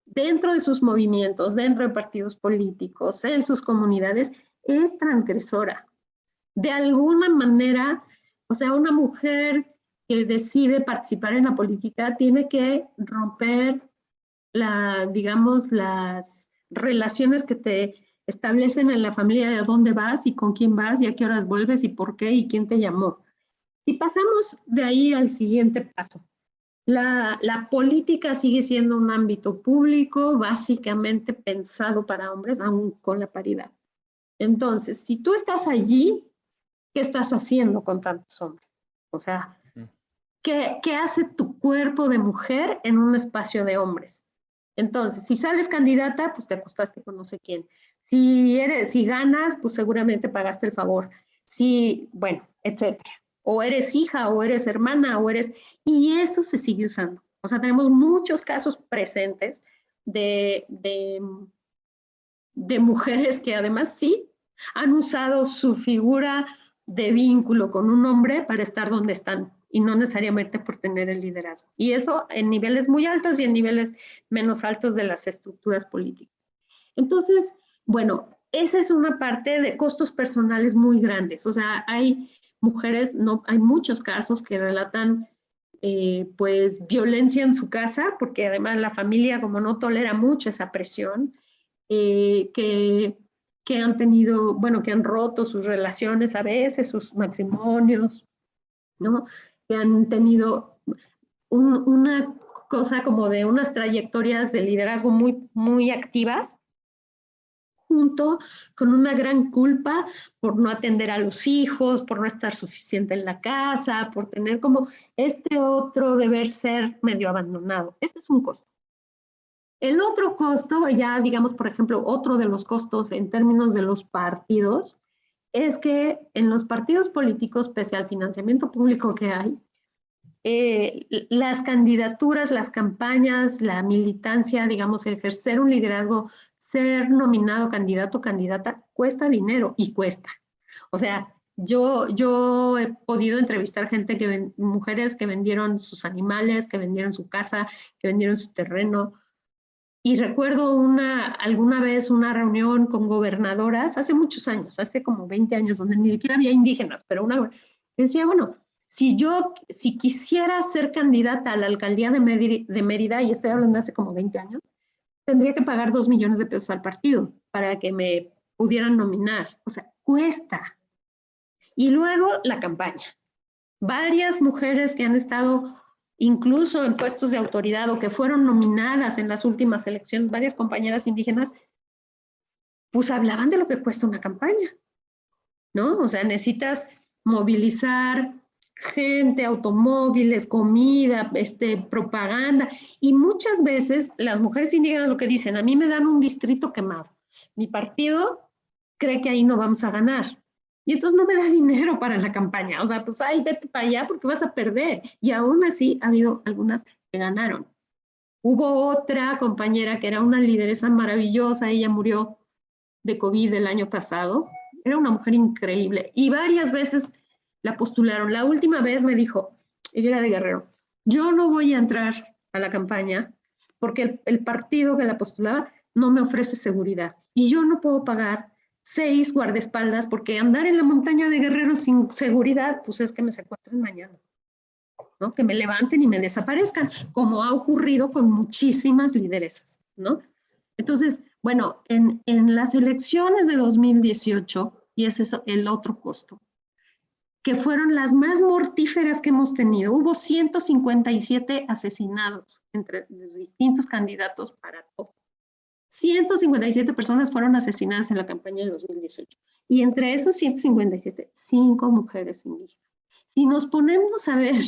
dentro de sus movimientos, dentro de partidos políticos, en sus comunidades, es transgresora. De alguna manera, o sea, una mujer que decide participar en la política tiene que romper digamos, las relaciones que te establecen en la familia de dónde vas y con quién vas y a qué horas vuelves y por qué y quién te llamó. Y pasamos de ahí al siguiente paso. La política sigue siendo un ámbito público, básicamente pensado para hombres, aún con la paridad. Entonces, si tú estás allí, ¿qué estás haciendo con tantos hombres? O sea, ¿qué hace tu cuerpo de mujer en un espacio de hombres? Entonces, si sales candidata, pues te acostaste con no sé quién. Si ganas, pues seguramente pagaste el favor. Bueno, etcétera. O eres hija, o eres hermana, y eso se sigue usando. O sea, tenemos muchos casos presentes de mujeres que además sí Han usado su figura de vínculo con un hombre para estar donde están y no necesariamente por tener el liderazgo. Y eso en niveles muy altos y en niveles menos altos de las estructuras políticas. Entonces, bueno, esa es una parte de costos personales muy grandes. O sea, hay mujeres, no, hay muchos casos que relatan pues violencia en su casa, porque además la familia como no tolera mucho esa presión, que han tenido, bueno, que han roto sus relaciones a veces, sus matrimonios, ¿no? Que han tenido una cosa como de unas trayectorias de liderazgo muy, muy activas, junto con una gran culpa por no atender a los hijos, por no estar suficiente en la casa, por tener como este otro deber ser medio abandonado. Ese es un costo. El otro costo, ya digamos, por ejemplo, otro de los costos en términos de los partidos, es que en los partidos políticos, pese al financiamiento público que hay, las candidaturas, las campañas, la militancia, digamos, ejercer un liderazgo, ser nominado candidato o candidata, cuesta dinero y cuesta. O sea, yo he podido entrevistar gente, mujeres que vendieron sus animales, que vendieron su casa, que vendieron su terreno. Y recuerdo alguna vez una reunión con gobernadoras, hace muchos años, hace como 20 años, donde ni siquiera había indígenas, pero una decía, bueno, si quisiera ser candidata a la alcaldía de Mérida, y estoy hablando de hace como 20 años, tendría que pagar 2 millones de pesos al partido para que me pudieran nominar. O sea, cuesta. Y luego la campaña. Varias mujeres que han estado incluso en puestos de autoridad o que fueron nominadas en las últimas elecciones, varias compañeras indígenas, pues hablaban de lo que cuesta una campaña, ¿no? O sea, necesitas movilizar gente, automóviles, comida, propaganda, y muchas veces las mujeres indígenas lo que dicen, a mí me dan un distrito quemado, mi partido cree que ahí no vamos a ganar, y entonces no me da dinero para la campaña, o sea, pues ay, vete para allá porque vas a perder, y aún así ha habido algunas que ganaron. Hubo otra compañera que era una lideresa maravillosa, ella murió de COVID el año pasado, era una mujer increíble, y varias veces la postularon. La última vez me dijo, ella era de Guerrero, yo no voy a entrar a la campaña porque el partido que la postulaba no me ofrece seguridad, y yo no puedo pagar 6 guardaespaldas porque andar en la montaña de Guerrero sin seguridad, pues es que me secuestren mañana, ¿no? Que me levanten y me desaparezcan, como ha ocurrido con muchísimas lideresas, ¿no? Entonces, bueno, en las elecciones de 2018, y ese es el otro costo, que fueron las más mortíferas que hemos tenido, hubo 157 asesinados entre los distintos candidatos para todo. 157 personas fueron asesinadas en la campaña de 2018. Y entre esos 157, 5 mujeres indígenas. Si nos ponemos a ver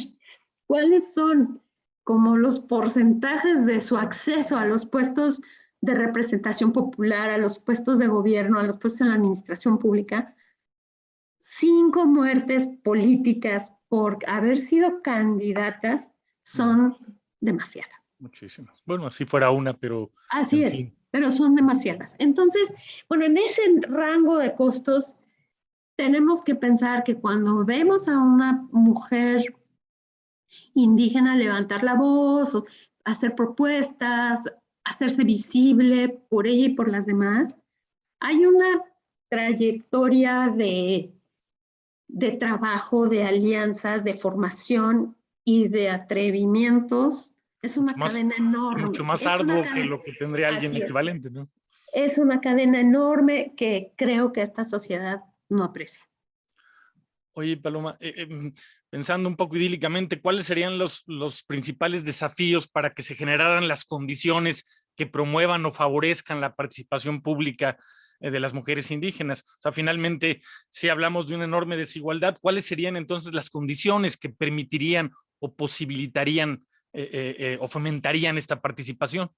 cuáles son como los porcentajes de su acceso a los puestos de representación popular, a los puestos de gobierno, a los puestos en la administración pública, 5 muertes políticas por haber sido candidatas son demasiadas. Muchísimas. Bueno, así fuera una, pero... Así es, pero son demasiadas. Entonces, bueno, en ese rango de costos tenemos que pensar que cuando vemos a una mujer indígena levantar la voz, o hacer propuestas, hacerse visible por ella y por las demás, hay una trayectoria de trabajo, de alianzas, de formación y de atrevimientos. Es una cadena enorme. Mucho más arduo que lo que tendría alguien equivalente, ¿no? Es una cadena enorme que creo que esta sociedad no aprecia. Oye, Paloma, pensando un poco idílicamente, ¿cuáles serían los principales desafíos para que se generaran las condiciones que promuevan o favorezcan la participación pública de las mujeres indígenas? O sea, finalmente, si hablamos de una enorme desigualdad, ¿cuáles serían entonces las condiciones que permitirían o posibilitarían o fomentarían esta participación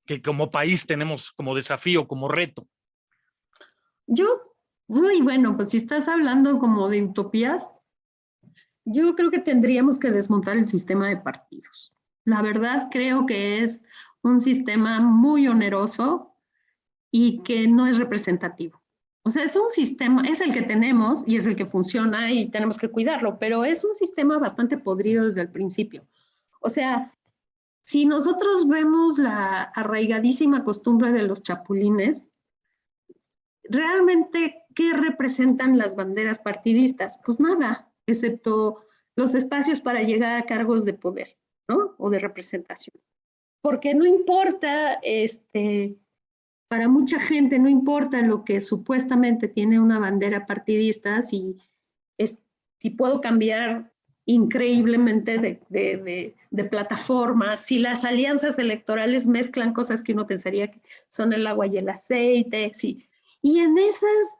que como país tenemos como desafío, como reto? Bueno, pues si estás hablando como de utopías, yo creo que tendríamos que desmontar el sistema de partidos. La verdad creo que es un sistema muy oneroso y que no es representativo. O sea, es un sistema, es el que tenemos y es el que funciona y tenemos que cuidarlo, pero es un sistema bastante podrido desde el principio. O sea, si nosotros vemos la arraigadísima costumbre de los chapulines, realmente, ¿qué representan las banderas partidistas? Pues nada, excepto los espacios para llegar a cargos de poder, ¿no? O de representación. Porque no importa, para mucha gente no importa lo que supuestamente tiene una bandera partidista, si puedo cambiar increíblemente de plataformas, si las alianzas electorales mezclan cosas que uno pensaría que son el agua y el aceite, sí. Y en esas,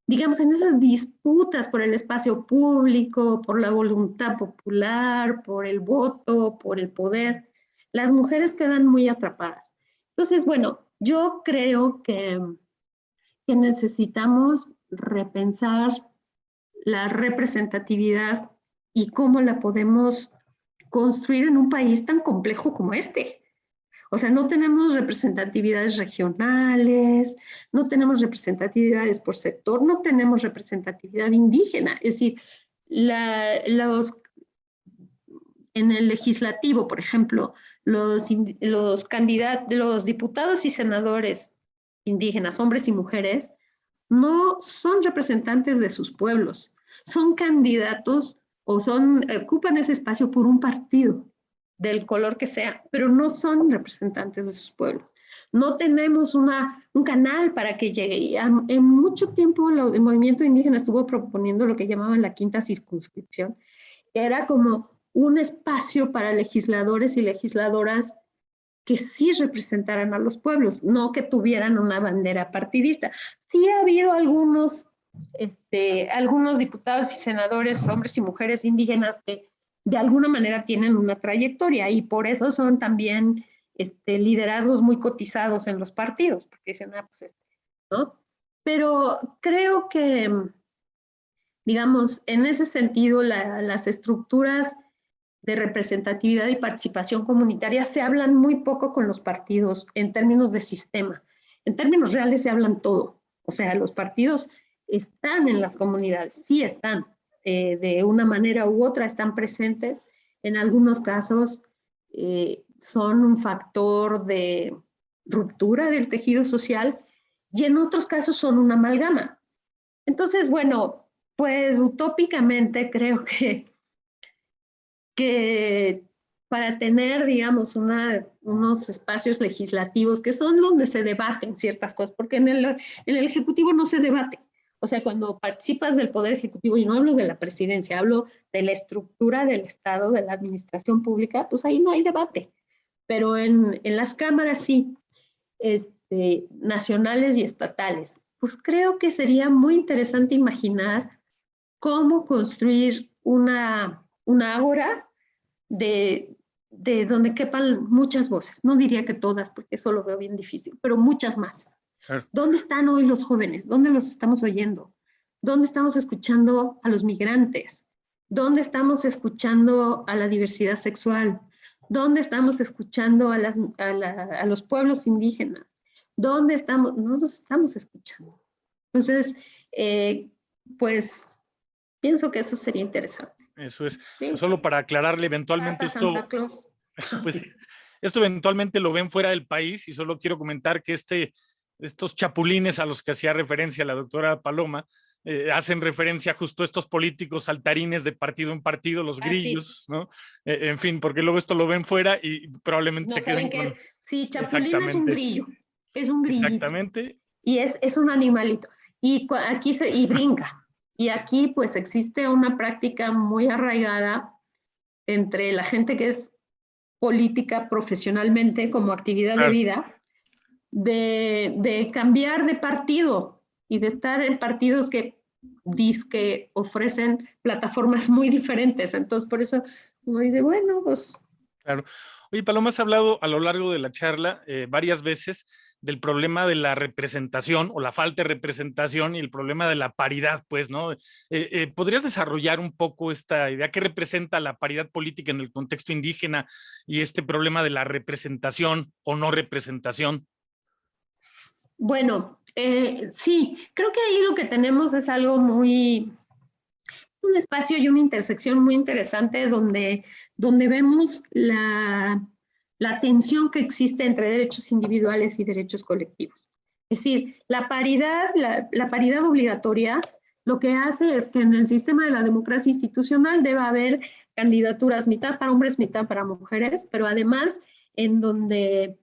digamos, en esas disputas por el espacio público, por la voluntad popular, por el voto, por el poder, las mujeres quedan muy atrapadas. Entonces, bueno, yo creo que necesitamos repensar la representatividad y cómo la podemos construir en un país tan complejo como este. O sea, no tenemos representatividades regionales, no tenemos representatividades por sector, no tenemos representatividad indígena. Es decir, en el legislativo, por ejemplo, los diputados y senadores indígenas, hombres y mujeres, no son representantes de sus pueblos, son candidatos o ocupan ese espacio por un partido, del color que sea, pero no son representantes de sus pueblos. No tenemos un canal para que llegue. En mucho tiempo el movimiento indígena estuvo proponiendo lo que llamaban la quinta circunscripción, que era como un espacio para legisladores y legisladoras que sí representaran a los pueblos, no que tuvieran una bandera partidista. Sí ha habido algunos diputados y senadores, hombres y mujeres indígenas, que de alguna manera tienen una trayectoria y por eso son también liderazgos muy cotizados en los partidos, porque dicen, pues ¿no? Pero creo que, digamos, en ese sentido, las estructuras de representatividad y participación comunitaria se hablan muy poco con los partidos en términos de sistema. En términos reales se hablan todo. O sea, los partidos están en las comunidades, sí están, de una manera u otra están presentes. En algunos casos son un factor de ruptura del tejido social y en otros casos son una amalgama. Entonces, bueno, pues utópicamente creo que para tener, digamos, unos espacios legislativos que son donde se debaten ciertas cosas, porque en el Ejecutivo no se debate. O sea, cuando participas del Poder Ejecutivo, y no hablo de la presidencia, hablo de la estructura del Estado, de la administración pública, pues ahí no hay debate. Pero en las cámaras sí, nacionales y estatales, pues creo que sería muy interesante imaginar cómo construir una ágora de donde quepan muchas voces. No diría que todas, porque eso lo veo bien difícil, pero muchas más. Claro. ¿Dónde están hoy los jóvenes? ¿Dónde los estamos oyendo? ¿Dónde estamos escuchando a los migrantes? ¿Dónde estamos escuchando a la diversidad sexual? ¿Dónde estamos escuchando a los pueblos indígenas? ¿Dónde estamos? No los estamos escuchando. Entonces, pues, pienso que eso sería interesante. Eso es. Sí. Solo para aclararle, eventualmente pues esto eventualmente lo ven fuera del país y solo quiero comentar que estos chapulines a los que hacía referencia la doctora Paloma hacen referencia justo a estos políticos saltarines de partido en partido, los grillos, sí. ¿No? En fin, porque luego esto lo ven fuera y probablemente no se queden con... Sí, chapulín es un grillo. Es un grillito. Exactamente. Y es un animalito. Y aquí y brinca. Y aquí pues existe una práctica muy arraigada entre la gente que es política profesionalmente como actividad de vida, de cambiar de partido y de estar en partidos que ofrecen plataformas muy diferentes. Entonces por eso uno dice, bueno, pues... Claro. Oye, Paloma, has hablado a lo largo de la charla varias veces del problema de la representación o la falta de representación y el problema de la paridad, pues, ¿no? ¿Podrías desarrollar un poco esta idea? ¿Qué representa la paridad política en el contexto indígena y este problema de la representación o no representación? Bueno, sí, creo que ahí lo que tenemos es algo muy, un espacio y una intersección muy interesante donde vemos la tensión que existe entre derechos individuales y derechos colectivos. Es decir, la paridad obligatoria lo que hace es que en el sistema de la democracia institucional debe haber candidaturas mitad para hombres, mitad para mujeres, pero además en donde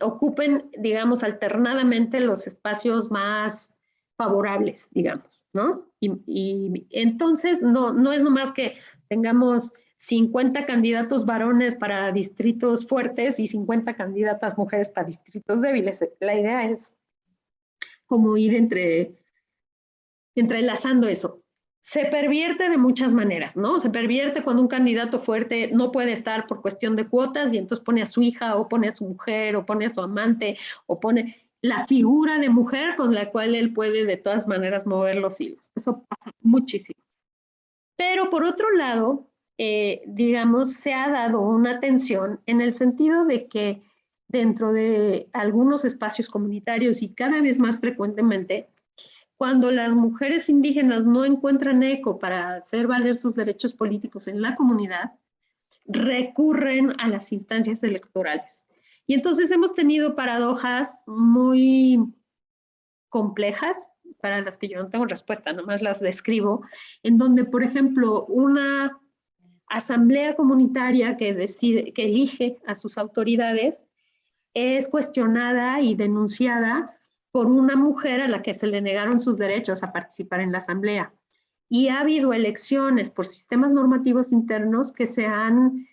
ocupen, digamos, alternadamente los espacios más favorables, digamos, ¿no? Y entonces no es nomás que tengamos 50 candidatos varones para distritos fuertes y 50 candidatas mujeres para distritos débiles. La idea es como ir entrelazando eso. Se pervierte de muchas maneras, ¿no? Se pervierte cuando un candidato fuerte no puede estar por cuestión de cuotas y entonces pone a su hija o pone a su mujer o pone a su amante o pone la figura de mujer con la cual él puede de todas maneras mover los hilos. Eso pasa muchísimo. Pero por otro lado, digamos, se ha dado una tensión en el sentido de que dentro de algunos espacios comunitarios y cada vez más frecuentemente, cuando las mujeres indígenas no encuentran eco para hacer valer sus derechos políticos en la comunidad, recurren a las instancias electorales. Y entonces hemos tenido paradojas muy complejas, para las que yo no tengo respuesta, nomás las describo, en donde, por ejemplo, una asamblea comunitaria que elige a sus autoridades es cuestionada y denunciada por una mujer a la que se le negaron sus derechos a participar en la asamblea. Y ha habido elecciones por sistemas normativos internos que se han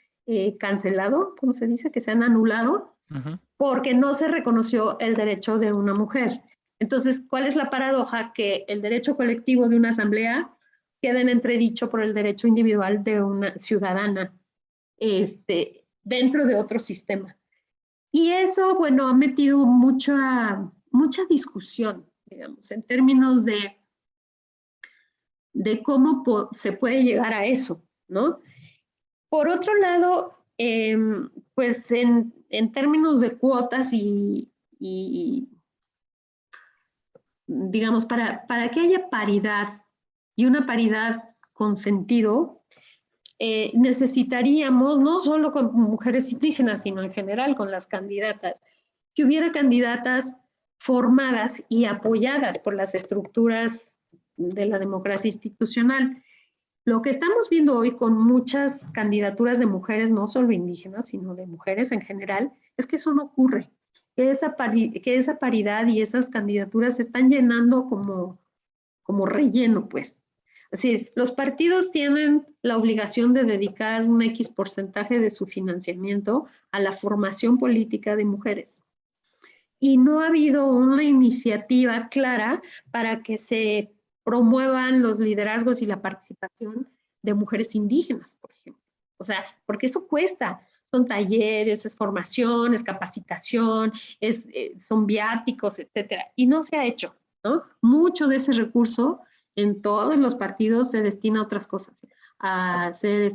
cancelado, ¿cómo se dice? Que se han anulado, porque no se reconoció el derecho de una mujer. Entonces, ¿cuál es la paradoja? Que el derecho colectivo de una asamblea queda en entredicho por el derecho individual de una ciudadana dentro de otro sistema. Y eso, bueno, ha metido mucha discusión, digamos, en términos de cómo se puede llegar a eso, ¿no? Por otro lado, pues en términos de cuotas y digamos, para que haya paridad y una paridad con sentido, necesitaríamos, no solo con mujeres indígenas, sino en general con las candidatas, que hubiera candidatas formadas y apoyadas por las estructuras de la democracia institucional. Lo que estamos viendo hoy con muchas candidaturas de mujeres, no solo indígenas, sino de mujeres en general, es que eso no ocurre. Que esa paridad y esas candidaturas se están llenando como relleno, pues. Es decir, los partidos tienen la obligación de dedicar un X porcentaje de su financiamiento a la formación política de mujeres. Y no ha habido una iniciativa clara para que se promuevan los liderazgos y la participación de mujeres indígenas, por ejemplo. O sea, porque eso cuesta. Son talleres, es formación, es capacitación, son viáticos, etcétera. Y no se ha hecho, ¿no? Mucho de ese recurso en todos los partidos se destina a otras cosas, a hacer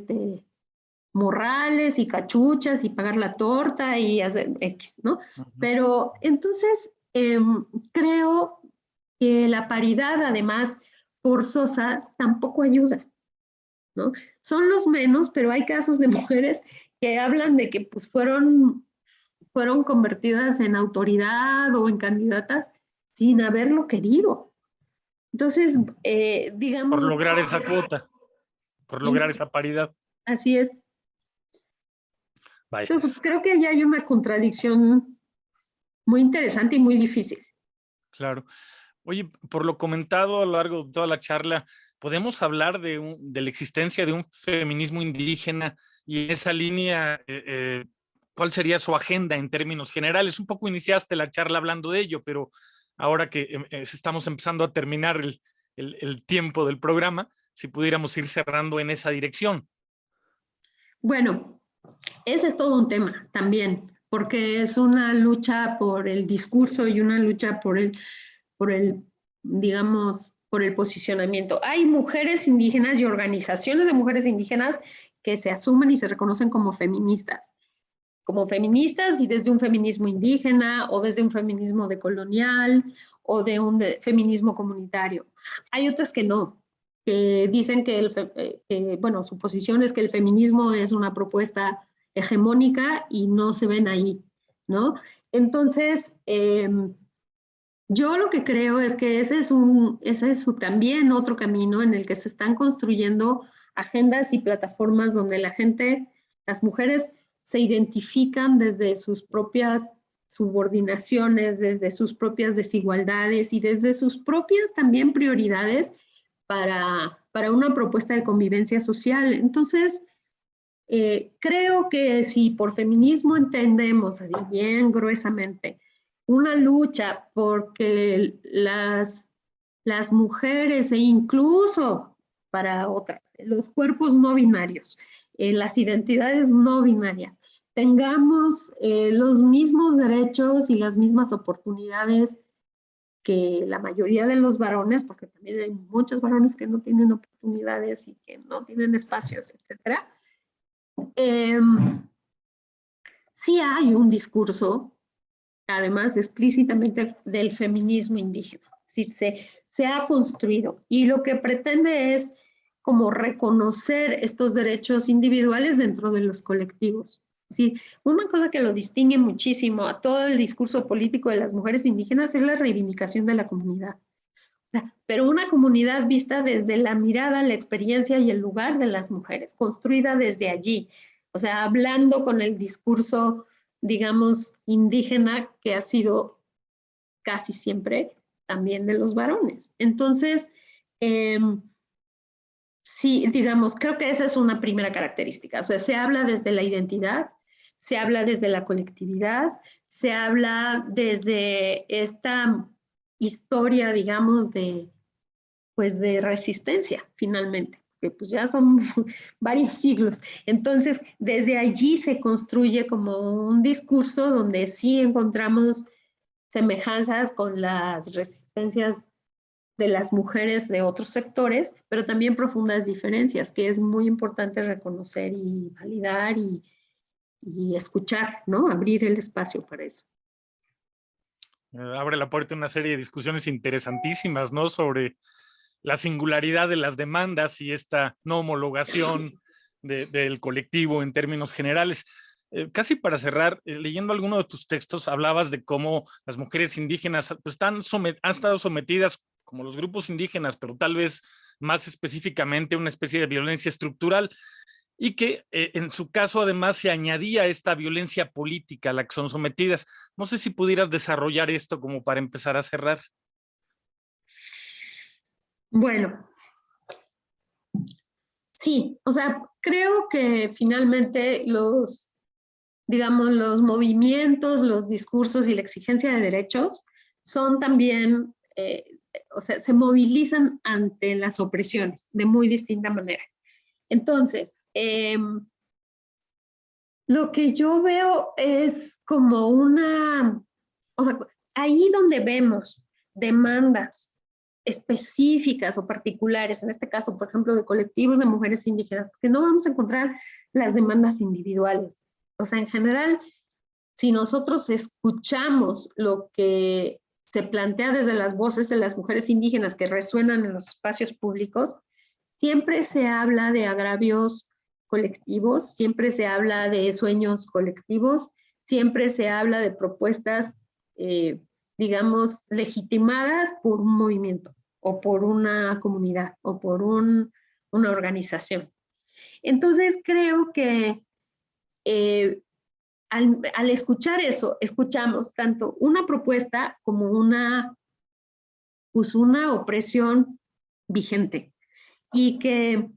morrales y cachuchas y pagar la torta y hacer X, ¿no? Pero entonces creo que la paridad, además, forzosa, tampoco ayuda, ¿no? Son los menos, pero hay casos de mujeres que hablan de que pues, fueron convertidas en autoridad o en candidatas sin haberlo querido. Entonces, digamos... Por lograr esa cuota, por lograr esa paridad. Así es. Vaya. Entonces, creo que ya hay una contradicción muy interesante y muy difícil. Claro. Oye, por lo comentado a lo largo de toda la charla, ¿podemos hablar de la existencia de un feminismo indígena y en esa línea, cuál sería su agenda en términos generales? Un poco iniciaste la charla hablando de ello, pero ahora que estamos empezando a terminar el tiempo del programa, si pudiéramos ir cerrando en esa dirección. Bueno, ese es todo un tema también, porque es una lucha por el discurso y una lucha por el digamos, por el posicionamiento. Hay mujeres indígenas y organizaciones de mujeres indígenas que se asumen y se reconocen como feministas. como feministas y desde un feminismo indígena o desde un feminismo decolonial o de un feminismo comunitario. Hay otras que no, que dicen que bueno, su posición es que el feminismo es una propuesta hegemónica y no se ven ahí, ¿no? Entonces, yo lo que creo es que ese es también otro camino en el que se están construyendo agendas y plataformas donde la gente, las mujeres, se identifican desde sus propias subordinaciones, desde sus propias desigualdades y desde sus propias también prioridades para una propuesta de convivencia social. Entonces, creo que si por feminismo entendemos así bien gruesamente una lucha porque las mujeres e incluso para otras, los cuerpos no binarios, las identidades no binarias, tengamos los mismos derechos y las mismas oportunidades que la mayoría de los varones, porque también hay muchos varones que no tienen oportunidades y que no tienen espacios, etcétera. Sí hay un discurso, además explícitamente del feminismo indígena, es decir, se ha construido y lo que pretende es como reconocer estos derechos individuales dentro de los colectivos. Es decir, una cosa que lo distingue muchísimo a todo el discurso político de las mujeres indígenas es la reivindicación de la comunidad. O sea, pero una comunidad vista desde la mirada, la experiencia y el lugar de las mujeres, construida desde allí. O sea, hablando con el discurso, digamos, indígena que ha sido casi siempre también de los varones. Entonces, sí, digamos, creo que esa es una primera característica. O sea, se habla desde la identidad, se habla desde la colectividad, se habla desde esta historia, digamos, pues de resistencia, finalmente, que pues ya son varios siglos. Entonces, desde allí se construye como un discurso donde sí encontramos semejanzas con las resistencias de las mujeres de otros sectores, pero también profundas diferencias, que es muy importante reconocer y validar y escuchar, ¿no? Abrir el espacio para eso. Abre la puerta a una serie de discusiones interesantísimas, ¿no? Sobre la singularidad de las demandas y esta no homologación del colectivo en términos generales. Casi para cerrar, leyendo alguno de tus textos, hablabas de cómo las mujeres indígenas pues, han estado sometidas, como los grupos indígenas, pero tal vez más específicamente una especie de violencia estructural, y que en su caso además se añadía esta violencia política a la que son sometidas. No sé si pudieras desarrollar esto como para empezar a cerrar. Bueno, sí, o sea, creo que finalmente digamos, los movimientos, los discursos y la exigencia de derechos son también, o sea, se movilizan ante las opresiones de muy distinta manera. Entonces, lo que yo veo es como o sea, ahí donde vemos demandas específicas o particulares, en este caso, por ejemplo, de colectivos de mujeres indígenas, porque no vamos a encontrar las demandas individuales. O sea, en general, si nosotros escuchamos lo que se plantea desde las voces de las mujeres indígenas que resuenan en los espacios públicos, siempre se habla de agravios colectivos, siempre se habla de sueños colectivos, siempre se habla de propuestas, digamos, legitimadas por un movimiento o por una comunidad o por una organización. Entonces creo que al escuchar eso, escuchamos tanto una propuesta como pues una opresión vigente y que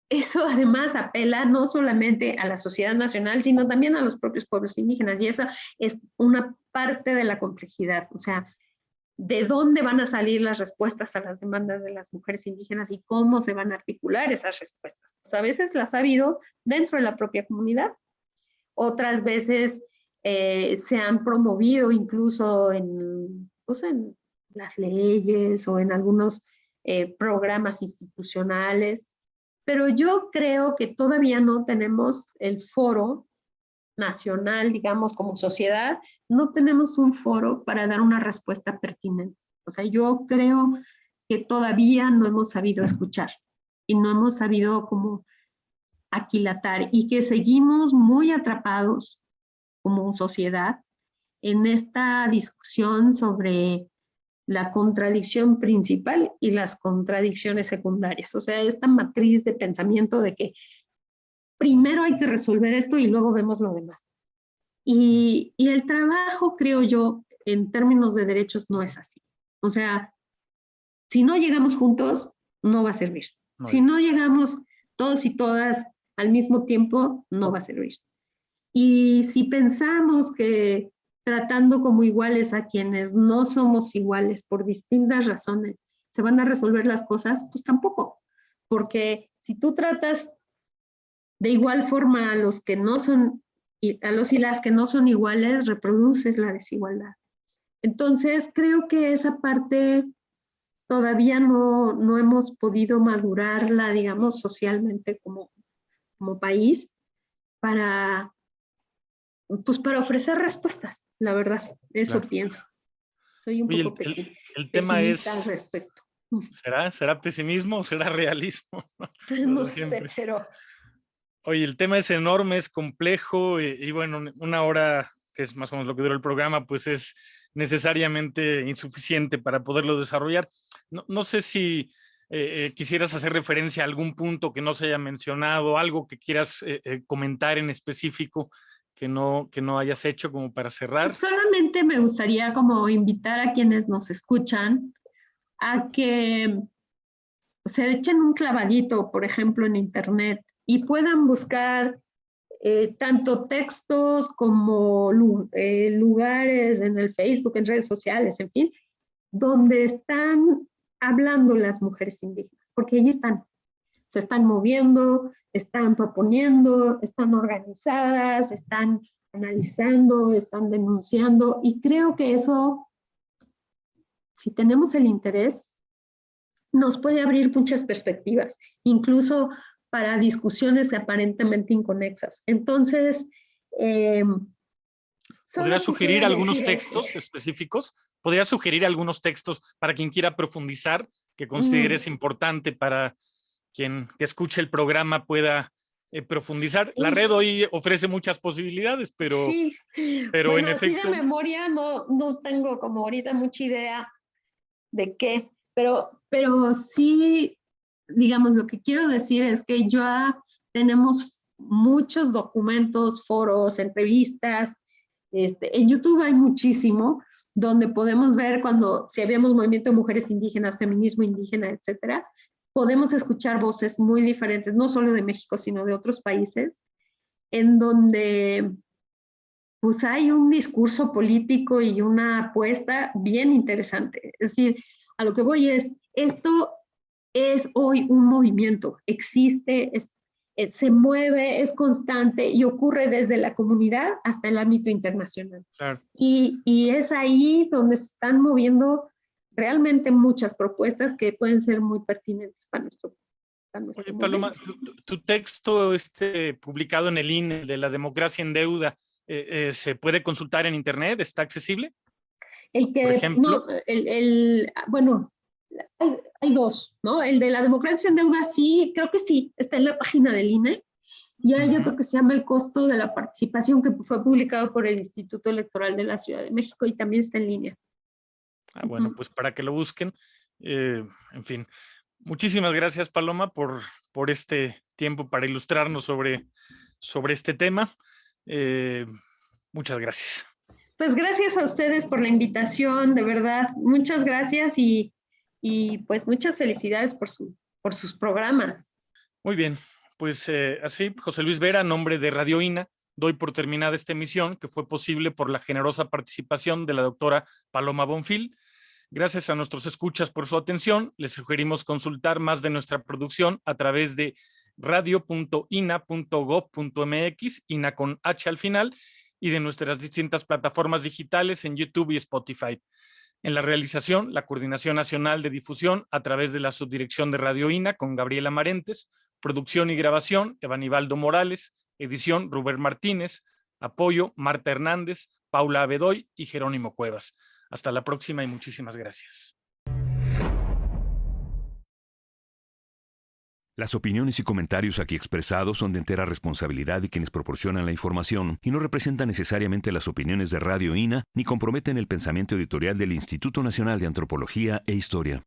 eso además apela no solamente a la sociedad nacional, sino también a los propios pueblos indígenas, y eso es una parte de la complejidad. O sea, ¿de dónde van a salir las respuestas a las demandas de las mujeres indígenas y cómo se van a articular esas respuestas? Pues a veces las ha habido dentro de la propia comunidad, otras veces se han promovido incluso pues en las leyes o en algunos programas institucionales. pero yo creo que todavía no tenemos el foro nacional, digamos, como sociedad, no tenemos un foro para dar una respuesta pertinente. O sea, yo creo que todavía no hemos sabido escuchar y no hemos sabido como aquilatar y que seguimos muy atrapados como sociedad en esta discusión sobre la contradicción principal y las contradicciones secundarias. O sea, esta matriz de pensamiento de que primero hay que resolver esto y luego vemos lo demás. Y el trabajo, creo yo, en términos de derechos no es así. O sea, si no llegamos juntos, no va a servir. Si no llegamos todos y todas al mismo tiempo, no va a servir. Y si pensamos que tratando como iguales a quienes no somos iguales por distintas razones, se van a resolver las cosas, pues tampoco. Porque si tú tratas de igual forma a los que no son, a los y las que no son iguales, reproduces la desigualdad. Entonces, creo que esa parte todavía no hemos podido madurarla, digamos, socialmente como país para, pues, para ofrecer respuestas, la verdad, eso Claro. pienso. Soy un Oye, poco el tema pesimista es, al respecto. ¿será pesimismo o será realismo? No sé, pero... Oye, el tema es enorme, es complejo y bueno, una hora, que es más o menos lo que dura el programa, pues es necesariamente insuficiente para poderlo desarrollar. No sé si quisieras hacer referencia a algún punto que no se haya mencionado, algo que quieras comentar en específico que no hayas hecho como para cerrar. Solamente me gustaría como invitar a quienes nos escuchan a que se echen un clavadito, por ejemplo, en internet y puedan buscar tanto textos como lugares en el Facebook, en redes sociales, en fin, donde están hablando las mujeres indígenas, porque allí están, se están moviendo, están proponiendo, están organizadas, están analizando, están denunciando, y creo que eso, si tenemos el interés, nos puede abrir muchas perspectivas, incluso para discusiones aparentemente inconexas. Entonces, ¿podría sugerir algunos textos eso. específicos? ¿Podría sugerir algunos textos para quien quiera profundizar, que consideres importante para quien que escuche el programa pueda profundizar? La red hoy ofrece muchas posibilidades, pero, sí, pero bueno, en así efecto... de memoria no tengo como ahorita mucha idea de qué, pero sí, digamos, lo que quiero decir es que ya tenemos muchos documentos, foros, entrevistas, en YouTube hay muchísimo, donde podemos ver si habíamos movimiento de mujeres indígenas, feminismo indígena, etcétera, podemos escuchar voces muy diferentes, no solo de México, sino de otros países, en donde pues hay un discurso político y una apuesta bien interesante. Es decir, a lo que voy esto es hoy un movimiento, existe, se mueve, es constante y ocurre desde la comunidad hasta el ámbito internacional. Claro. Y es ahí donde se están moviendo realmente muchas propuestas que pueden ser muy pertinentes para nuestro Oye, Paloma, tu texto publicado en el INE de la democracia en deuda, ¿se puede consultar en internet? ¿Está accesible? Por ejemplo. Bueno, hay dos, ¿no? El de la democracia en deuda sí, creo que sí, está en la página del INE. Y hay otro que se llama El costo de la participación, que fue publicado por el Instituto Electoral de la Ciudad de México y también está en línea. Bueno, pues para que lo busquen. En fin, muchísimas gracias, Paloma, por este tiempo para ilustrarnos sobre este tema. Muchas gracias. Pues gracias a ustedes por la invitación, de verdad, muchas gracias y pues muchas felicidades por sus programas. Muy bien, pues así, José Luis Vera, en nombre de Radio INA, doy por terminada esta emisión que fue posible por la generosa participación de la doctora Paloma Bonfil. Gracias a nuestros escuchas por su atención. Les sugerimos consultar más de nuestra producción a través de radio.ina.gov.mx, INA con H al final, y de nuestras distintas plataformas digitales en YouTube y Spotify. En la realización, la Coordinación Nacional de Difusión a través de la Subdirección de Radio INA con Gabriela Marentes, Producción y grabación, Evanibaldo Morales. Edición, Rubén Martínez. Apoyo, Marta Hernández, Paula Abedoy y Jerónimo Cuevas. Hasta la próxima y muchísimas gracias. Las opiniones y comentarios aquí expresados son de entera responsabilidad de quienes proporcionan la información y no representan necesariamente las opiniones de Radio INA ni comprometen el pensamiento editorial del Instituto Nacional de Antropología e Historia.